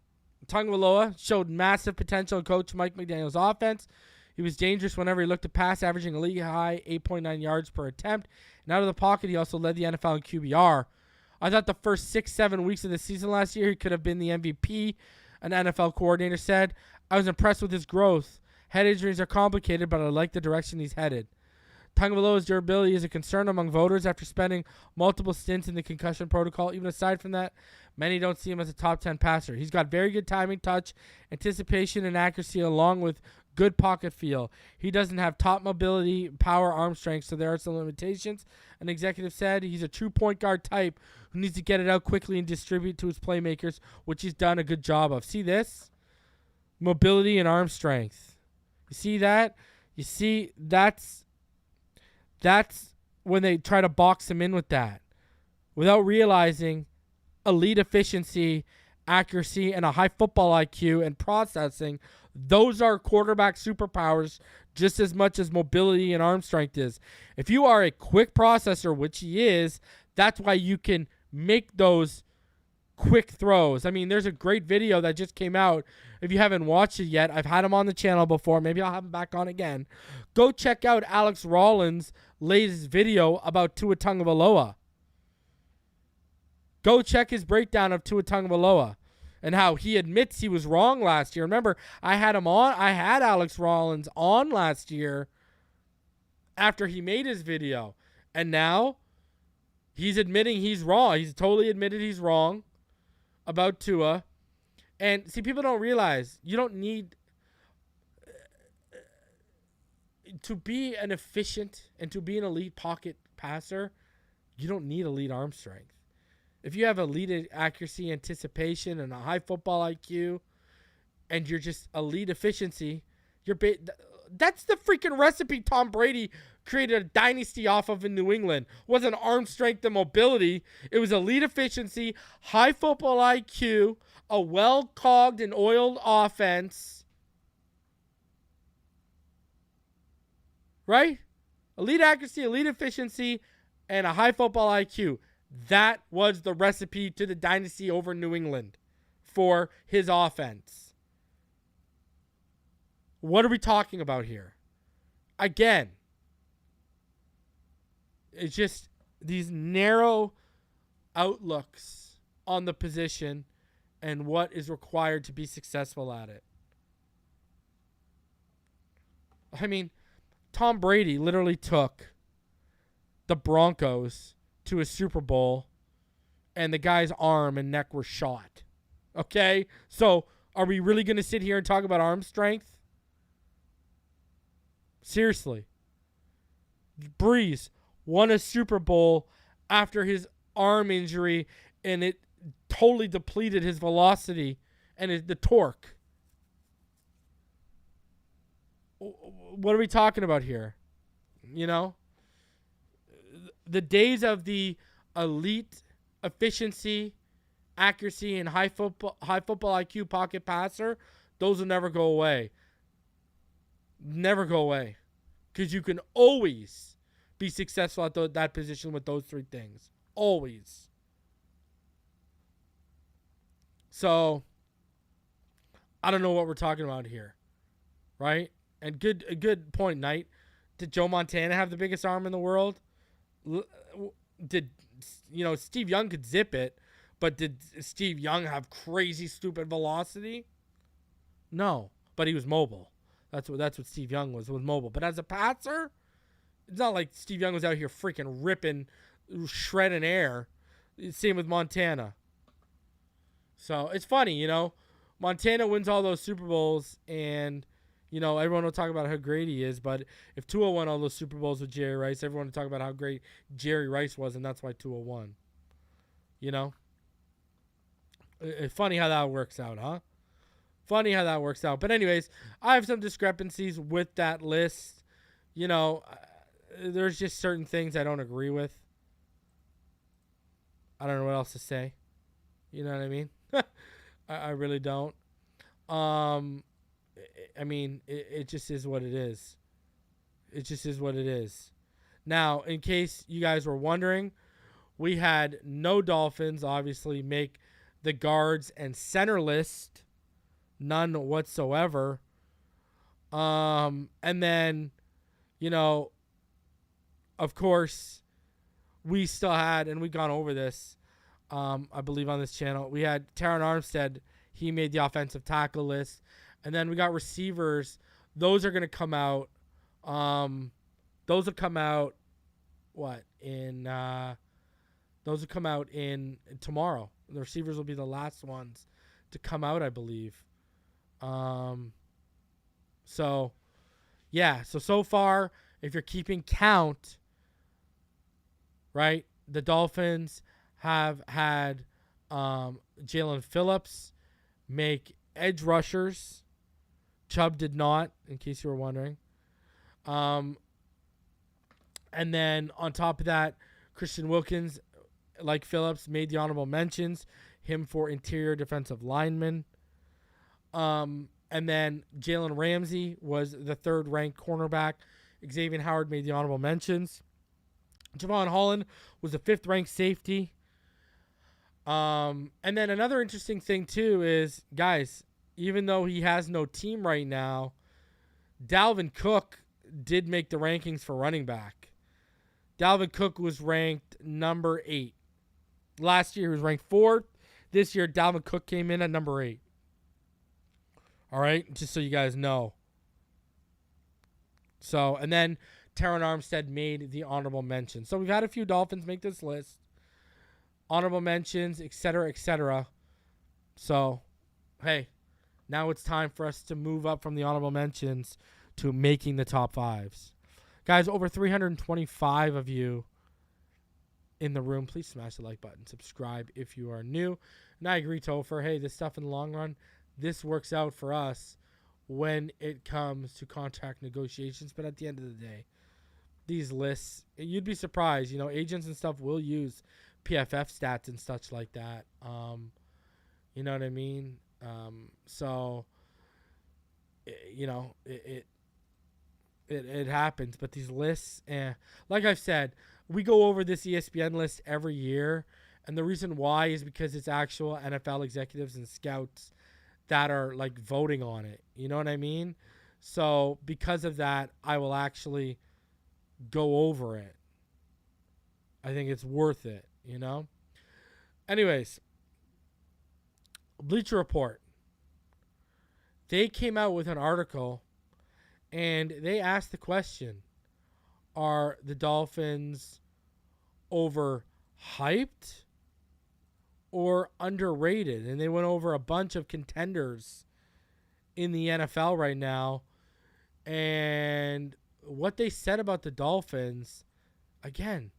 Tagovailoa showed massive potential in Coach Mike McDaniel's offense. He was dangerous whenever he looked to pass, averaging a league high 8.9 yards per attempt. And out of the pocket, he also led the NFL in QBR. I thought the first 6-7 weeks of the season last year, he could have been the MVP, an NFL coordinator said. I was impressed with his growth. Head injuries are complicated, but I like the direction he's headed. Tagovailoa's durability is a concern among voters after spending multiple stints in the concussion protocol. Even aside from that, many don't see him as a top 10 passer. He's got very good timing, touch, anticipation, and accuracy, along with good pocket feel. He doesn't have top mobility, power, arm strength, so there are some limitations. An executive said he's a true point guard type who needs to get it out quickly and distribute to his playmakers, which he's done a good job of. See this? mobility and arm strength. You see that? You see that's when they try to box him in with that without realizing elite efficiency, accuracy, and a high football IQ and processing. Those are quarterback superpowers just as much as mobility and arm strength is. If you are a quick processor, which he is, that's why you can make those quick throws. I mean, there's a great video that just came out. If you haven't watched it yet, I've had him on the channel before. Maybe I'll have him back on again. Go check out Alex Rollins' latest video about Tua Tagovailoa. Go check his breakdown of Tua Tagovailoa and how he admits he was wrong last year. Remember, I had Alex Rollins on last year after he made his video. And now he's admitting he's wrong. He's totally admitted he's wrong about Tua. And see, people don't realize you don't need to be an efficient and to be an elite pocket passer. You don't need elite arm strength. If you have elite accuracy, anticipation, and a high football IQ, and you're just elite efficiency, that's the freaking recipe Tom Brady created a dynasty off of in New England. It wasn't arm strength and mobility. It was elite efficiency, high football IQ, a well-cogged and oiled offense. Right? Elite accuracy, elite efficiency, and a high football IQ. That was the recipe to the dynasty over New England for his offense. What are we talking about here? Again, it's just these narrow outlooks on the position and what is required to be successful at it. I mean, Tom Brady literally took the Broncos to a Super Bowl, and the guy's arm and neck were shot. Okay? So, are we really going to sit here and talk about arm strength? Seriously. Breeze won a Super Bowl after his arm injury, and it totally depleted his velocity and the torque. What are we talking about here? You know? The days of the elite efficiency, accuracy, and high football IQ pocket passer, those will never go away. Never go away. Because you can always be successful at that position with those three things. Always. So, I don't know what we're talking about here. Right? And a good point, Knight. Did Joe Montana have the biggest arm in the world? Did Steve Young could zip it, but did Steve Young have crazy stupid velocity? No, but he was mobile. That's what Steve Young was mobile. But as a passer, it's not like Steve Young was out here freaking ripping, shredding air. Same with Montana. So it's funny, Montana wins all those Super Bowls, and everyone will talk about how great he is, but if Tua won all those Super Bowls with Jerry Rice, everyone will talk about how great Jerry Rice was, and that's why Tua won. It's funny how that works out, huh? Funny how that works out. But anyways, I have some discrepancies with that list. There's just certain things I don't agree with. I don't know what else to say. You know what I mean? I really don't. I mean, it just is what it is. It just is what it is. Now, in case you guys were wondering, we had no Dolphins, obviously, make the guards and center list. None whatsoever. And then, of course, we still had, and we've gone over this, I believe on this channel, we had Taron Armstead. He made the offensive tackle list. And then we got receivers. Those are going to come out. Those will come out, those will come out in tomorrow. The receivers will be the last ones to come out, I believe. So far, if you're keeping count, right, the Dolphins have had Jaylen Phillips make edge rushers Chubb did not, in case you were wondering. And then on top of that, Christian Wilkins, like Phillips, made the honorable mentions. Him for interior defensive lineman. And then Jalen Ramsey was the third-ranked cornerback. Xavier Howard made the honorable mentions. Jevon Holland was the fifth-ranked safety. And then another interesting thing, too, is, guys, even though he has no team right now, Dalvin Cook did make the rankings for running back. Dalvin Cook was ranked number 8. Last year, he was ranked 4th. This year, Dalvin Cook came in at number 8. All right? Just so you guys know. So, and then Terron Armstead made the honorable mention. So, we've had a few Dolphins make this list. Honorable mentions, etc., etc. So, hey, now it's time for us to move up from the honorable mentions to making the top 5s. Guys, over 325 of you in the room. Please smash the like button. Subscribe if you are new. And I agree, Topher. Hey, this stuff in the long run, this works out for us when it comes to contract negotiations. But at the end of the day, these lists, you'd be surprised. You know, agents and stuff will use PFF stats and such like that. You know what I mean? So, you know, it happens. But these lists, like I've said, we go over this ESPN list every year. And the reason why is because it's actual NFL executives and scouts that are, like, voting on it. You know what I mean? So, because of that, I will actually go over it. I think it's worth it, you know? Anyways, Bleacher Report. They came out with an article, and they asked the question, are the Dolphins overhyped or underrated? And they went over a bunch of contenders in the NFL right now. And what they said about the Dolphins, again,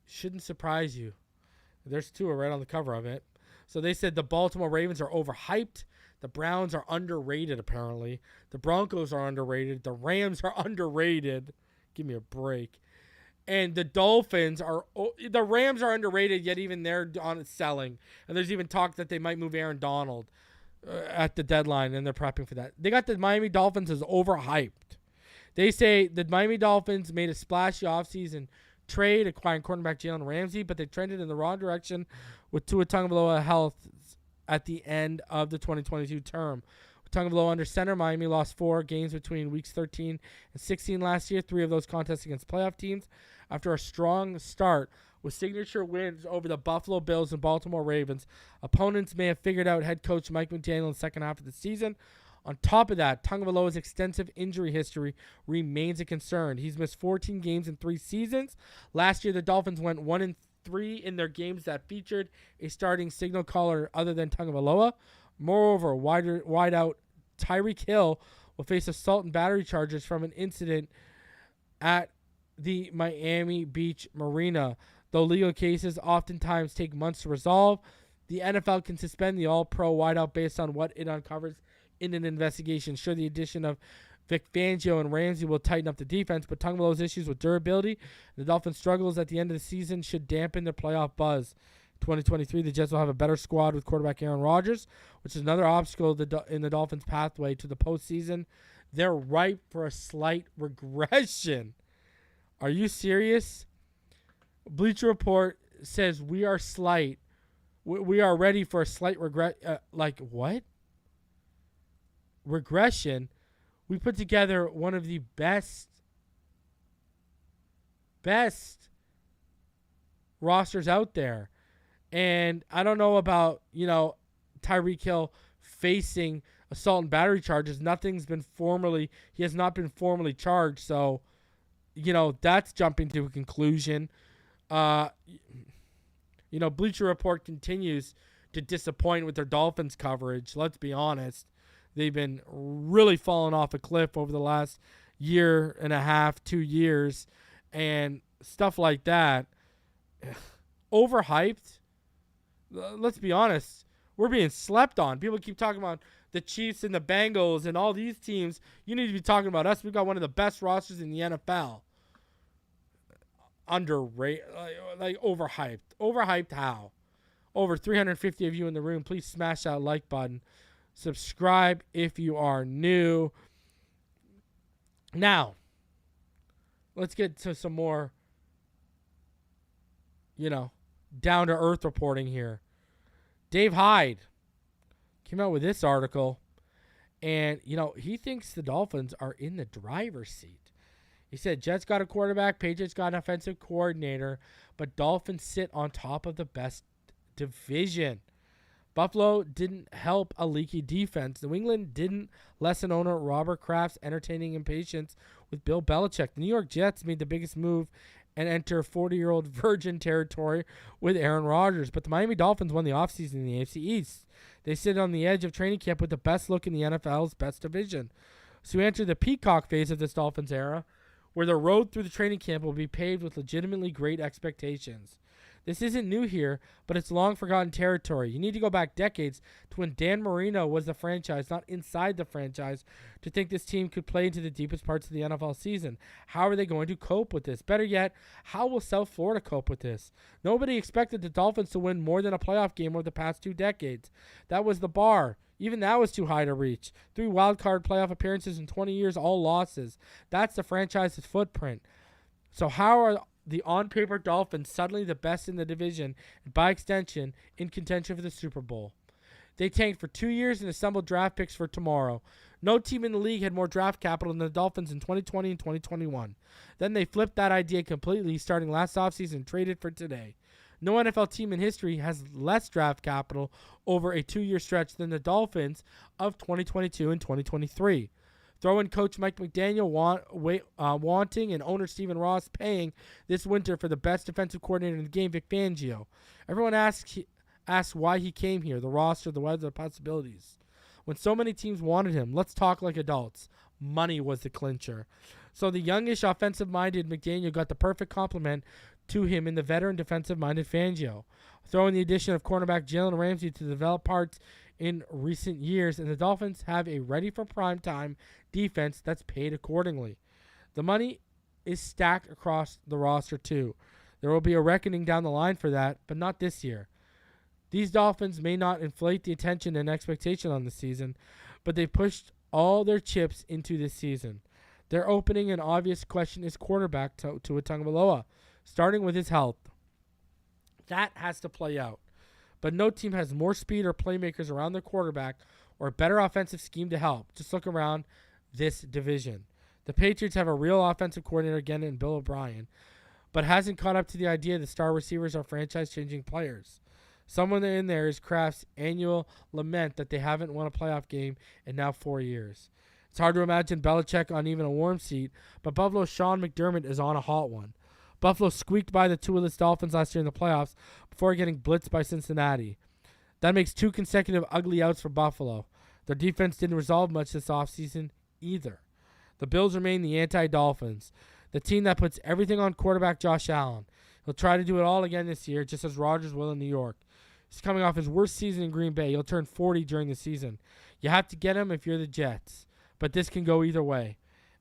shouldn't surprise you. There's Tua right on the cover of it. So they said the Baltimore Ravens are overhyped. The Browns are underrated, apparently. The Broncos are underrated. The Rams are underrated. Give me a break. And the the Rams are underrated, yet even they're on selling. And there's even talk that they might move Aaron Donald at the deadline, and they're prepping for that. They got the Miami Dolphins as overhyped. They say the Miami Dolphins made a splashy offseason trade acquiring quarterback Jalen Ramsey, but they trended in the wrong direction with Tua Tagovailoa health at the end of the 2022 term. With Tagovailoa under center, Miami lost 4 games between weeks 13 and 16 last year, 3 of those contests against playoff teams. After a strong start with signature wins over the Buffalo Bills and Baltimore Ravens, opponents may have figured out head coach Mike McDaniel in the second half of the season. On top of that, Tagovailoa's extensive injury history remains a concern. He's missed 14 games in 3 seasons. Last year, the Dolphins went 1-3 in their games that featured a starting signal caller other than Tagovailoa. Moreover, wideout Tyreek Hill will face assault and battery charges from an incident at the Miami Beach Marina. Though legal cases oftentimes take months to resolve, the NFL can suspend the all-pro wideout based on what it uncovers in an investigation. Sure, the addition of Vic Fangio and Ramsey will tighten up the defense, but Tagovailoa's issues with durability and the Dolphins' struggles at the end of the season should dampen their playoff buzz. 2023, the Jets will have a better squad with quarterback Aaron Rodgers, which is another obstacle in the Dolphins' pathway to the postseason. They're ripe for a slight regression. Are you serious? Bleacher Report says we are slight. We are ready for a slight regret. Like what? Regression? We put together one of the best rosters out there. And I don't know about, Tyreek Hill facing assault and battery charges. He has not been formally charged. So, that's jumping to a conclusion. Bleacher Report continues to disappoint with their Dolphins coverage. Let's be honest. They've been really falling off a cliff over the last year and a half, 2 years, and stuff like that. Overhyped. Let's be honest. We're being slept on. People keep talking about the Chiefs and the Bengals and all these teams. You need to be talking about us. We've got one of the best rosters in the NFL. Underrated, like overhyped. Overhyped how? Over 350 of you in the room. Please smash that like button. Subscribe if you are new. Now, let's get to some more, down-to-earth reporting here. Dave Hyde came out with this article, and, he thinks the Dolphins are in the driver's seat. He said, Jets got a quarterback, Patriots got an offensive coordinator, but Dolphins sit on top of the best division. Buffalo didn't help a leaky defense. New England didn't lessen owner Robert Kraft's entertaining impatience with Bill Belichick. The New York Jets made the biggest move and enter 40-year-old virgin territory with Aaron Rodgers. But the Miami Dolphins won the offseason in the AFC East. They sit on the edge of training camp with the best look in the NFL's best division. So we enter the peacock phase of this Dolphins era, where the road through the training camp will be paved with legitimately great expectations. This isn't new here, but it's long-forgotten territory. You need to go back decades to when Dan Marino was the franchise, not inside the franchise, to think this team could play into the deepest parts of the NFL season. How are they going to cope with this? Better yet, how will South Florida cope with this? Nobody expected the Dolphins to win more than a playoff game over the past 2 decades. That was the bar. Even that was too high to reach. 3 wildcard playoff appearances in 20 years, all losses. That's the franchise's footprint. So how are the on-paper Dolphins suddenly the best in the division, and by extension, in contention for the Super Bowl? They tanked for 2 years and assembled draft picks for tomorrow. No team in the league had more draft capital than the Dolphins in 2020 and 2021. Then they flipped that idea completely, starting last offseason and traded for today. No NFL team in history has less draft capital over a 2-year stretch than the Dolphins of 2022 and 2023. Throw in Coach Mike McDaniel wanting and owner Stephen Ross paying this winter for the best defensive coordinator in the game, Vic Fangio. Everyone asks why he came here, the roster, the weather, the possibilities. When so many teams wanted him, let's talk like adults. Money was the clincher. So the youngish, offensive-minded McDaniel got the perfect compliment to him in the veteran, defensive-minded Fangio. Throw in the addition of cornerback Jaylen Ramsey to develop parts in recent years, and the Dolphins have a ready-for-prime-time defense that's paid accordingly. The money is stacked across the roster, too. There will be a reckoning down the line for that, but not this year. These Dolphins may not inflate the attention and expectation on the season, but they pushed all their chips into this season. Their opening and obvious question is quarterback Tua Tagovailoa, starting with his health. That has to play out. But no team has more speed or playmakers around their quarterback or a better offensive scheme to help. Just look around this division. The Patriots have a real offensive coordinator again in Bill O'Brien, but hasn't caught up to the idea that star receivers are franchise-changing players. Someone in there is Kraft's annual lament that they haven't won a playoff game in now 4 years. It's hard to imagine Belichick on even a warm seat, but Buffalo's Sean McDermott is on a hot one. Buffalo squeaked by the Tua-less Dolphins last year in the playoffs before getting blitzed by Cincinnati. That makes 2 consecutive ugly outs for Buffalo. Their defense didn't resolve much this offseason either. The Bills remain the anti-Dolphins, the team that puts everything on quarterback Josh Allen. He'll try to do it all again this year, just as Rodgers will in New York. He's coming off his worst season in Green Bay. He'll turn 40 during the season. You have to get him if you're the Jets, but this can go either way.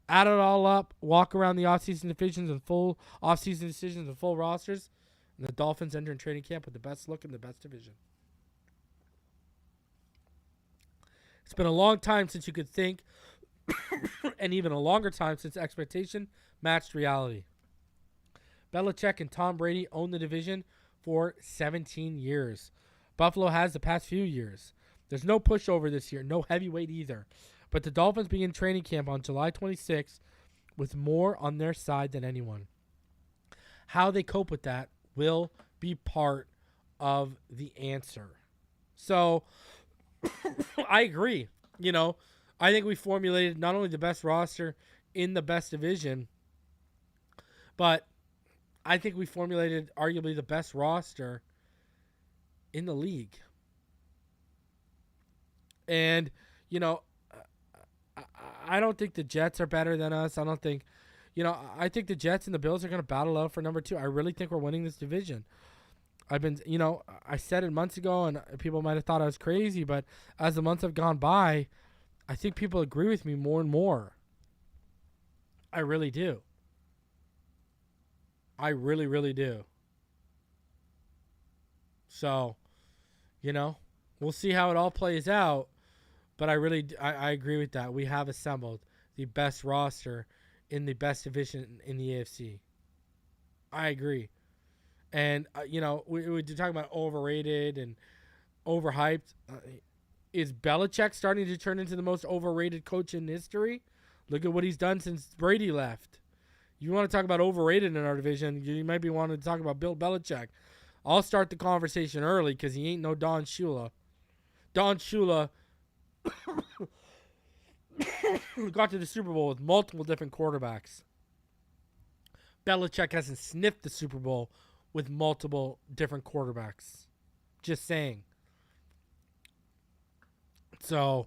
Add it all up, walk around the offseason decisions and full rosters, and the Dolphins enter in training camp with the best look in the best division. It's been a long time since you could think, and even a longer time since expectation matched reality. Belichick and Tom Brady own the division for 17 years. Buffalo has the past few years. There's no pushover this year, no heavyweight either. But the Dolphins begin training camp on July 26th with more on their side than anyone. How they cope with that will be part of the answer. So, I agree. I think we formulated not only the best roster in the best division, but I think we formulated arguably the best roster in the league. And, I don't think the Jets are better than us. I don't think, I think the Jets and the Bills are going to battle out for number 2. I really think we're winning this division. I've been, I said it months ago, and people might have thought I was crazy, but as the months have gone by, I think people agree with me more and more. I really do. I really, really do. So, we'll see how it all plays out, but I agree with that. We have assembled the best roster in the best division in the AFC. I agree. And, we're talking about overrated and overhyped. Is Belichick starting to turn into the most overrated coach in history? Look at what he's done since Brady left. You want to talk about overrated in our division, you might be wanting to talk about Bill Belichick. I'll start the conversation early because he ain't no Don Shula. Don Shula got to the Super Bowl with multiple different quarterbacks. Belichick hasn't sniffed the Super Bowl with multiple different quarterbacks. Just saying. So,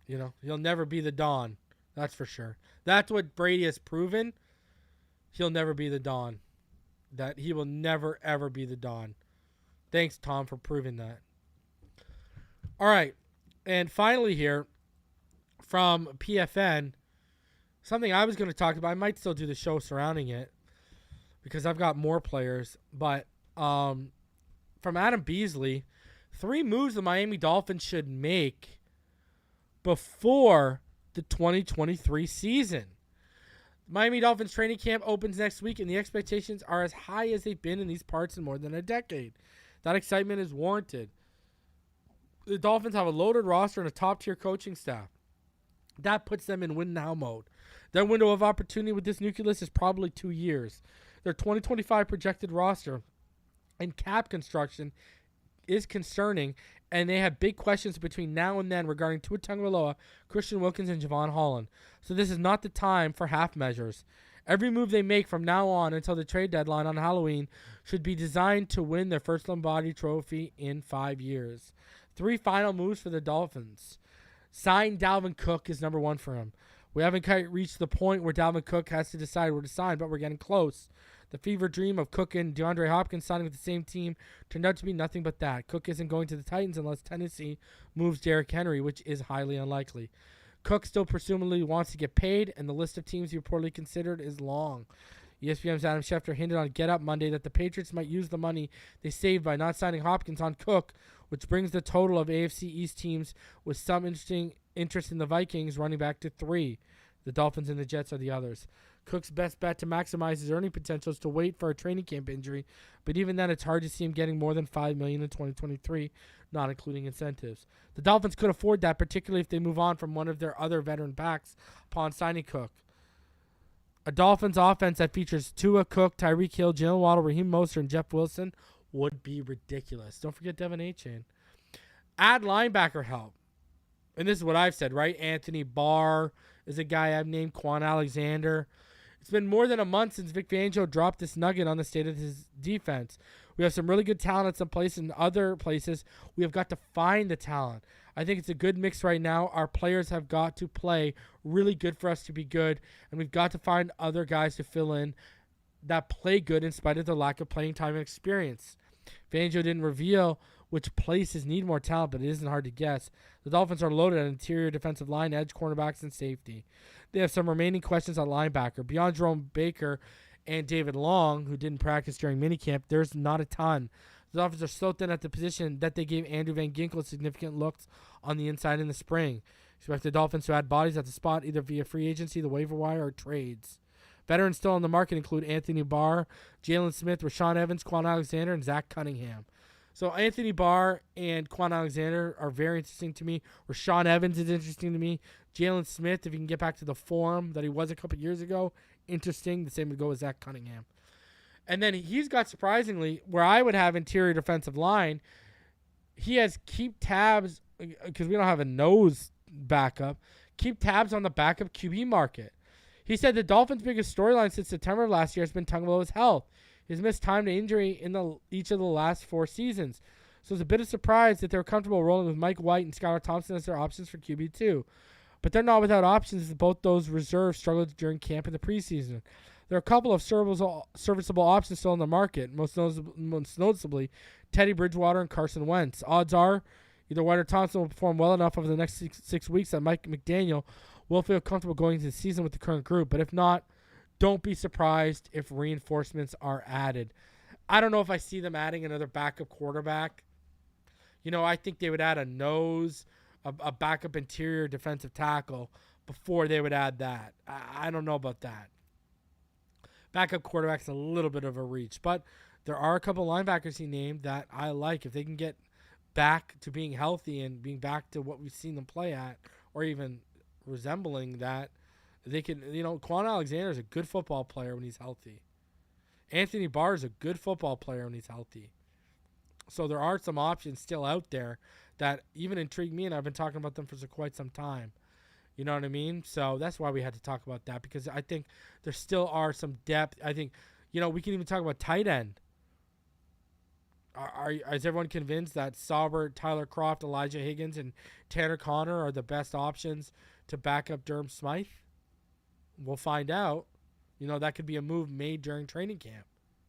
he'll never be the Don. That's for sure. That's what Brady has proven. He'll never be the Don. That he will never, ever be the Don. Thanks, Tom, for proving that. All right. And finally here, from PFN, something I was going to talk about. I might still do the show surrounding it because I've got more players. But from Adam Beasley, 3 moves the Miami Dolphins should make before the 2023 season. Miami Dolphins training camp opens next week, and the expectations are as high as they've been in these parts in more than a decade. That excitement is warranted. The Dolphins have a loaded roster and a top-tier coaching staff. That puts them in win-now mode. Their window of opportunity with this nucleus is probably 2 years. Their 2025 projected roster and cap construction is concerning, and they have big questions between now and then regarding Tua Tagovailoa, Christian Wilkins, and Jevon Holland. So this is not the time for half measures. Every move they make from now on until the trade deadline on Halloween should be designed to win their first Lombardi trophy in 5 years. 3 final moves for the Dolphins. Sign Dalvin Cook is number 1 for him. We haven't quite reached the point where Dalvin Cook has to decide where to sign, but we're getting close. The fever dream of Cook and DeAndre Hopkins signing with the same team turned out to be nothing but that. Cook isn't going to the Titans unless Tennessee moves Derrick Henry, which is highly unlikely. Cook still presumably wants to get paid, and the list of teams he reportedly considered is long. ESPN's Adam Schefter hinted on Get Up Monday that the Patriots might use the money they saved by not signing Hopkins on Cook, which brings the total of AFC East teams with some interesting interest in the Vikings running back to 3. The Dolphins and the Jets are the others. Cook's best bet to maximize his earning potential is to wait for a training camp injury, but even then it's hard to see him getting more than $5 million in 2023, not including incentives. The Dolphins could afford that, particularly if they move on from one of their other veteran backs upon signing Cook. A Dolphins offense that features Tua, Cook, Tyreek Hill, Jaylen Waddle, Raheem Mostert, and Jeff Wilson would be ridiculous. Don't forget Devin A-Chain. Add linebacker help. And this is what I've said, right? Anthony Barr is a guy I've named, Quan Alexander. It's been more than a month since Vic Fangio dropped this nugget on the state of his defense. We have some really good talent at some places, and other places we have got to find the talent. I think it's a good mix right now. Our players have got to play really good for us to be good, and we've got to find other guys to fill in that play good in spite of the lack of playing time and experience. Fangio didn't reveal which places need more talent, but it isn't hard to guess. The Dolphins are loaded at interior defensive line, edge, cornerbacks, and safety. They have some remaining questions at linebacker. Beyond Jerome Baker and David Long, who didn't practice during minicamp, there's not a ton. The Dolphins are so thin at the position that they gave Andrew Van Ginkel significant looks on the inside in the spring. Expect the Dolphins to add bodies at the spot either via free agency, the waiver wire, or trades. Veterans still on the market include Anthony Barr, Jalen Smith, Rashawn Evans, Quan Alexander, and Zach Cunningham. So Anthony Barr and Quan Alexander are very interesting to me. Rashawn Evans is interesting to me. Jalen Smith, if he can get back to the form that he was a couple years ago, interesting. The same would go with Zach Cunningham. And then he's got, surprisingly, where I would have interior defensive line, he has keep tabs, because we don't have a nose backup, keep tabs on the backup QB market. He said the Dolphins' biggest storyline since September of last year has been Tagovailoa's health. He's missed time to injury in each of the last 4 seasons. So it's a bit of surprise that they're comfortable rolling with Mike White and Skylar Thompson as their options for QB2. But they're not without options as both those reserves struggled during camp in the preseason. There are a couple of serviceable options still in the market, most noticeably Teddy Bridgewater and Carson Wentz. Odds are either White or Thompson will perform well enough over the next six weeks that Mike McDaniel will feel comfortable going into the season with the current group. But if not, don't be surprised if reinforcements are added. I don't know if I see them adding another backup quarterback. I think they would add a nose, a backup interior defensive tackle before they would add that. I don't know about that. Backup quarterback's a little bit of a reach, but there are a couple linebackers he named that I like. If they can get back to being healthy and being back to what we've seen them play at, or even resembling that, they can. Quan Alexander is a good football player when he's healthy. Anthony Barr is a good football player when he's healthy. So there are some options still out there that even intrigue me, and I've been talking about them for quite some time. You know what I mean? So that's why we had to talk about that, because I think there still are some depth. I think, we can even talk about tight end. Is everyone convinced that Sauber, Tyler Kroft, Elijah Higgins, and Tanner Connor are the best options to back up Durham Smythe? We'll find out. That could be a move made during training camp.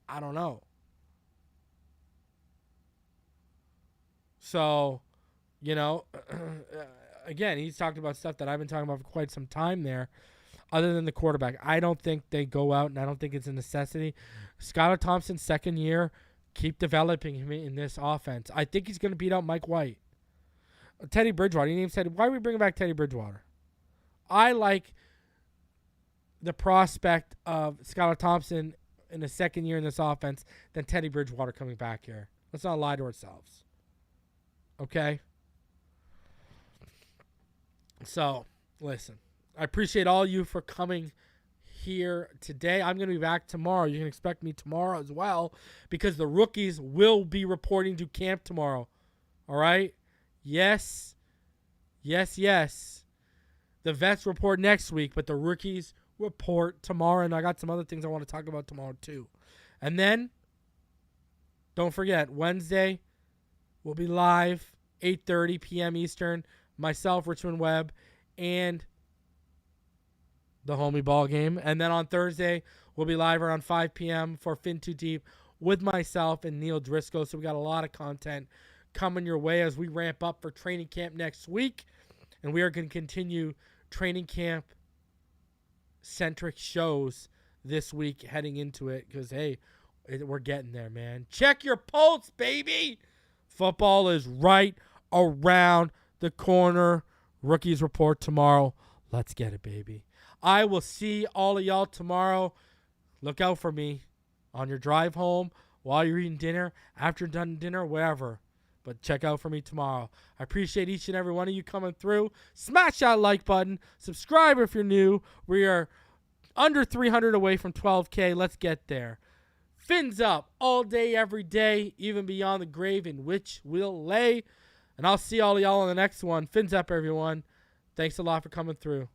I don't know. So, again, he's talked about stuff that I've been talking about for quite some time there, other than the quarterback. I don't think they go out, and I don't think it's a necessity. Skylar Thompson, second year, keep developing him in this offense. I think he's going to beat out Mike White. Teddy Bridgewater. He named Teddy. Why are we bringing back Teddy Bridgewater? I like the prospect of Skylar Thompson in the second year in this offense than Teddy Bridgewater coming back here. Let's not lie to ourselves. Okay? So, listen. I appreciate all you for coming here today. I'm going to be back tomorrow. You can expect me tomorrow as well, because the rookies will be reporting to camp tomorrow. All right? Yes. Yes, yes. The vets report next week, but the rookies report tomorrow, and I got some other things I want to talk about tomorrow too. And then, don't forget, Wednesday, we'll be live, 8:30 p.m. Eastern. Myself, Richmond Webb, and the homie ball game. And then on Thursday, we'll be live around 5 p.m. for Fin Too Deep with myself and Neil Driscoll. So we got a lot of content coming your way as we ramp up for training camp next week. And we are going to continue training camp centric shows this week heading into it, because, hey, we're getting there, man. Check your pulse, baby. Football is right around the corner. Rookies report tomorrow. Let's get it, baby. I will see all of y'all tomorrow. Look out for me on your drive home, while you're eating dinner, after you're done dinner, wherever. But check out for me tomorrow. I appreciate each and every one of you coming through. Smash that like button. Subscribe if you're new. We are under 300 away from 12K. Let's get there. Fins up all day, every day, even beyond the grave in which we'll lay. And I'll see all of y'all on the next one. Fins up, everyone. Thanks a lot for coming through.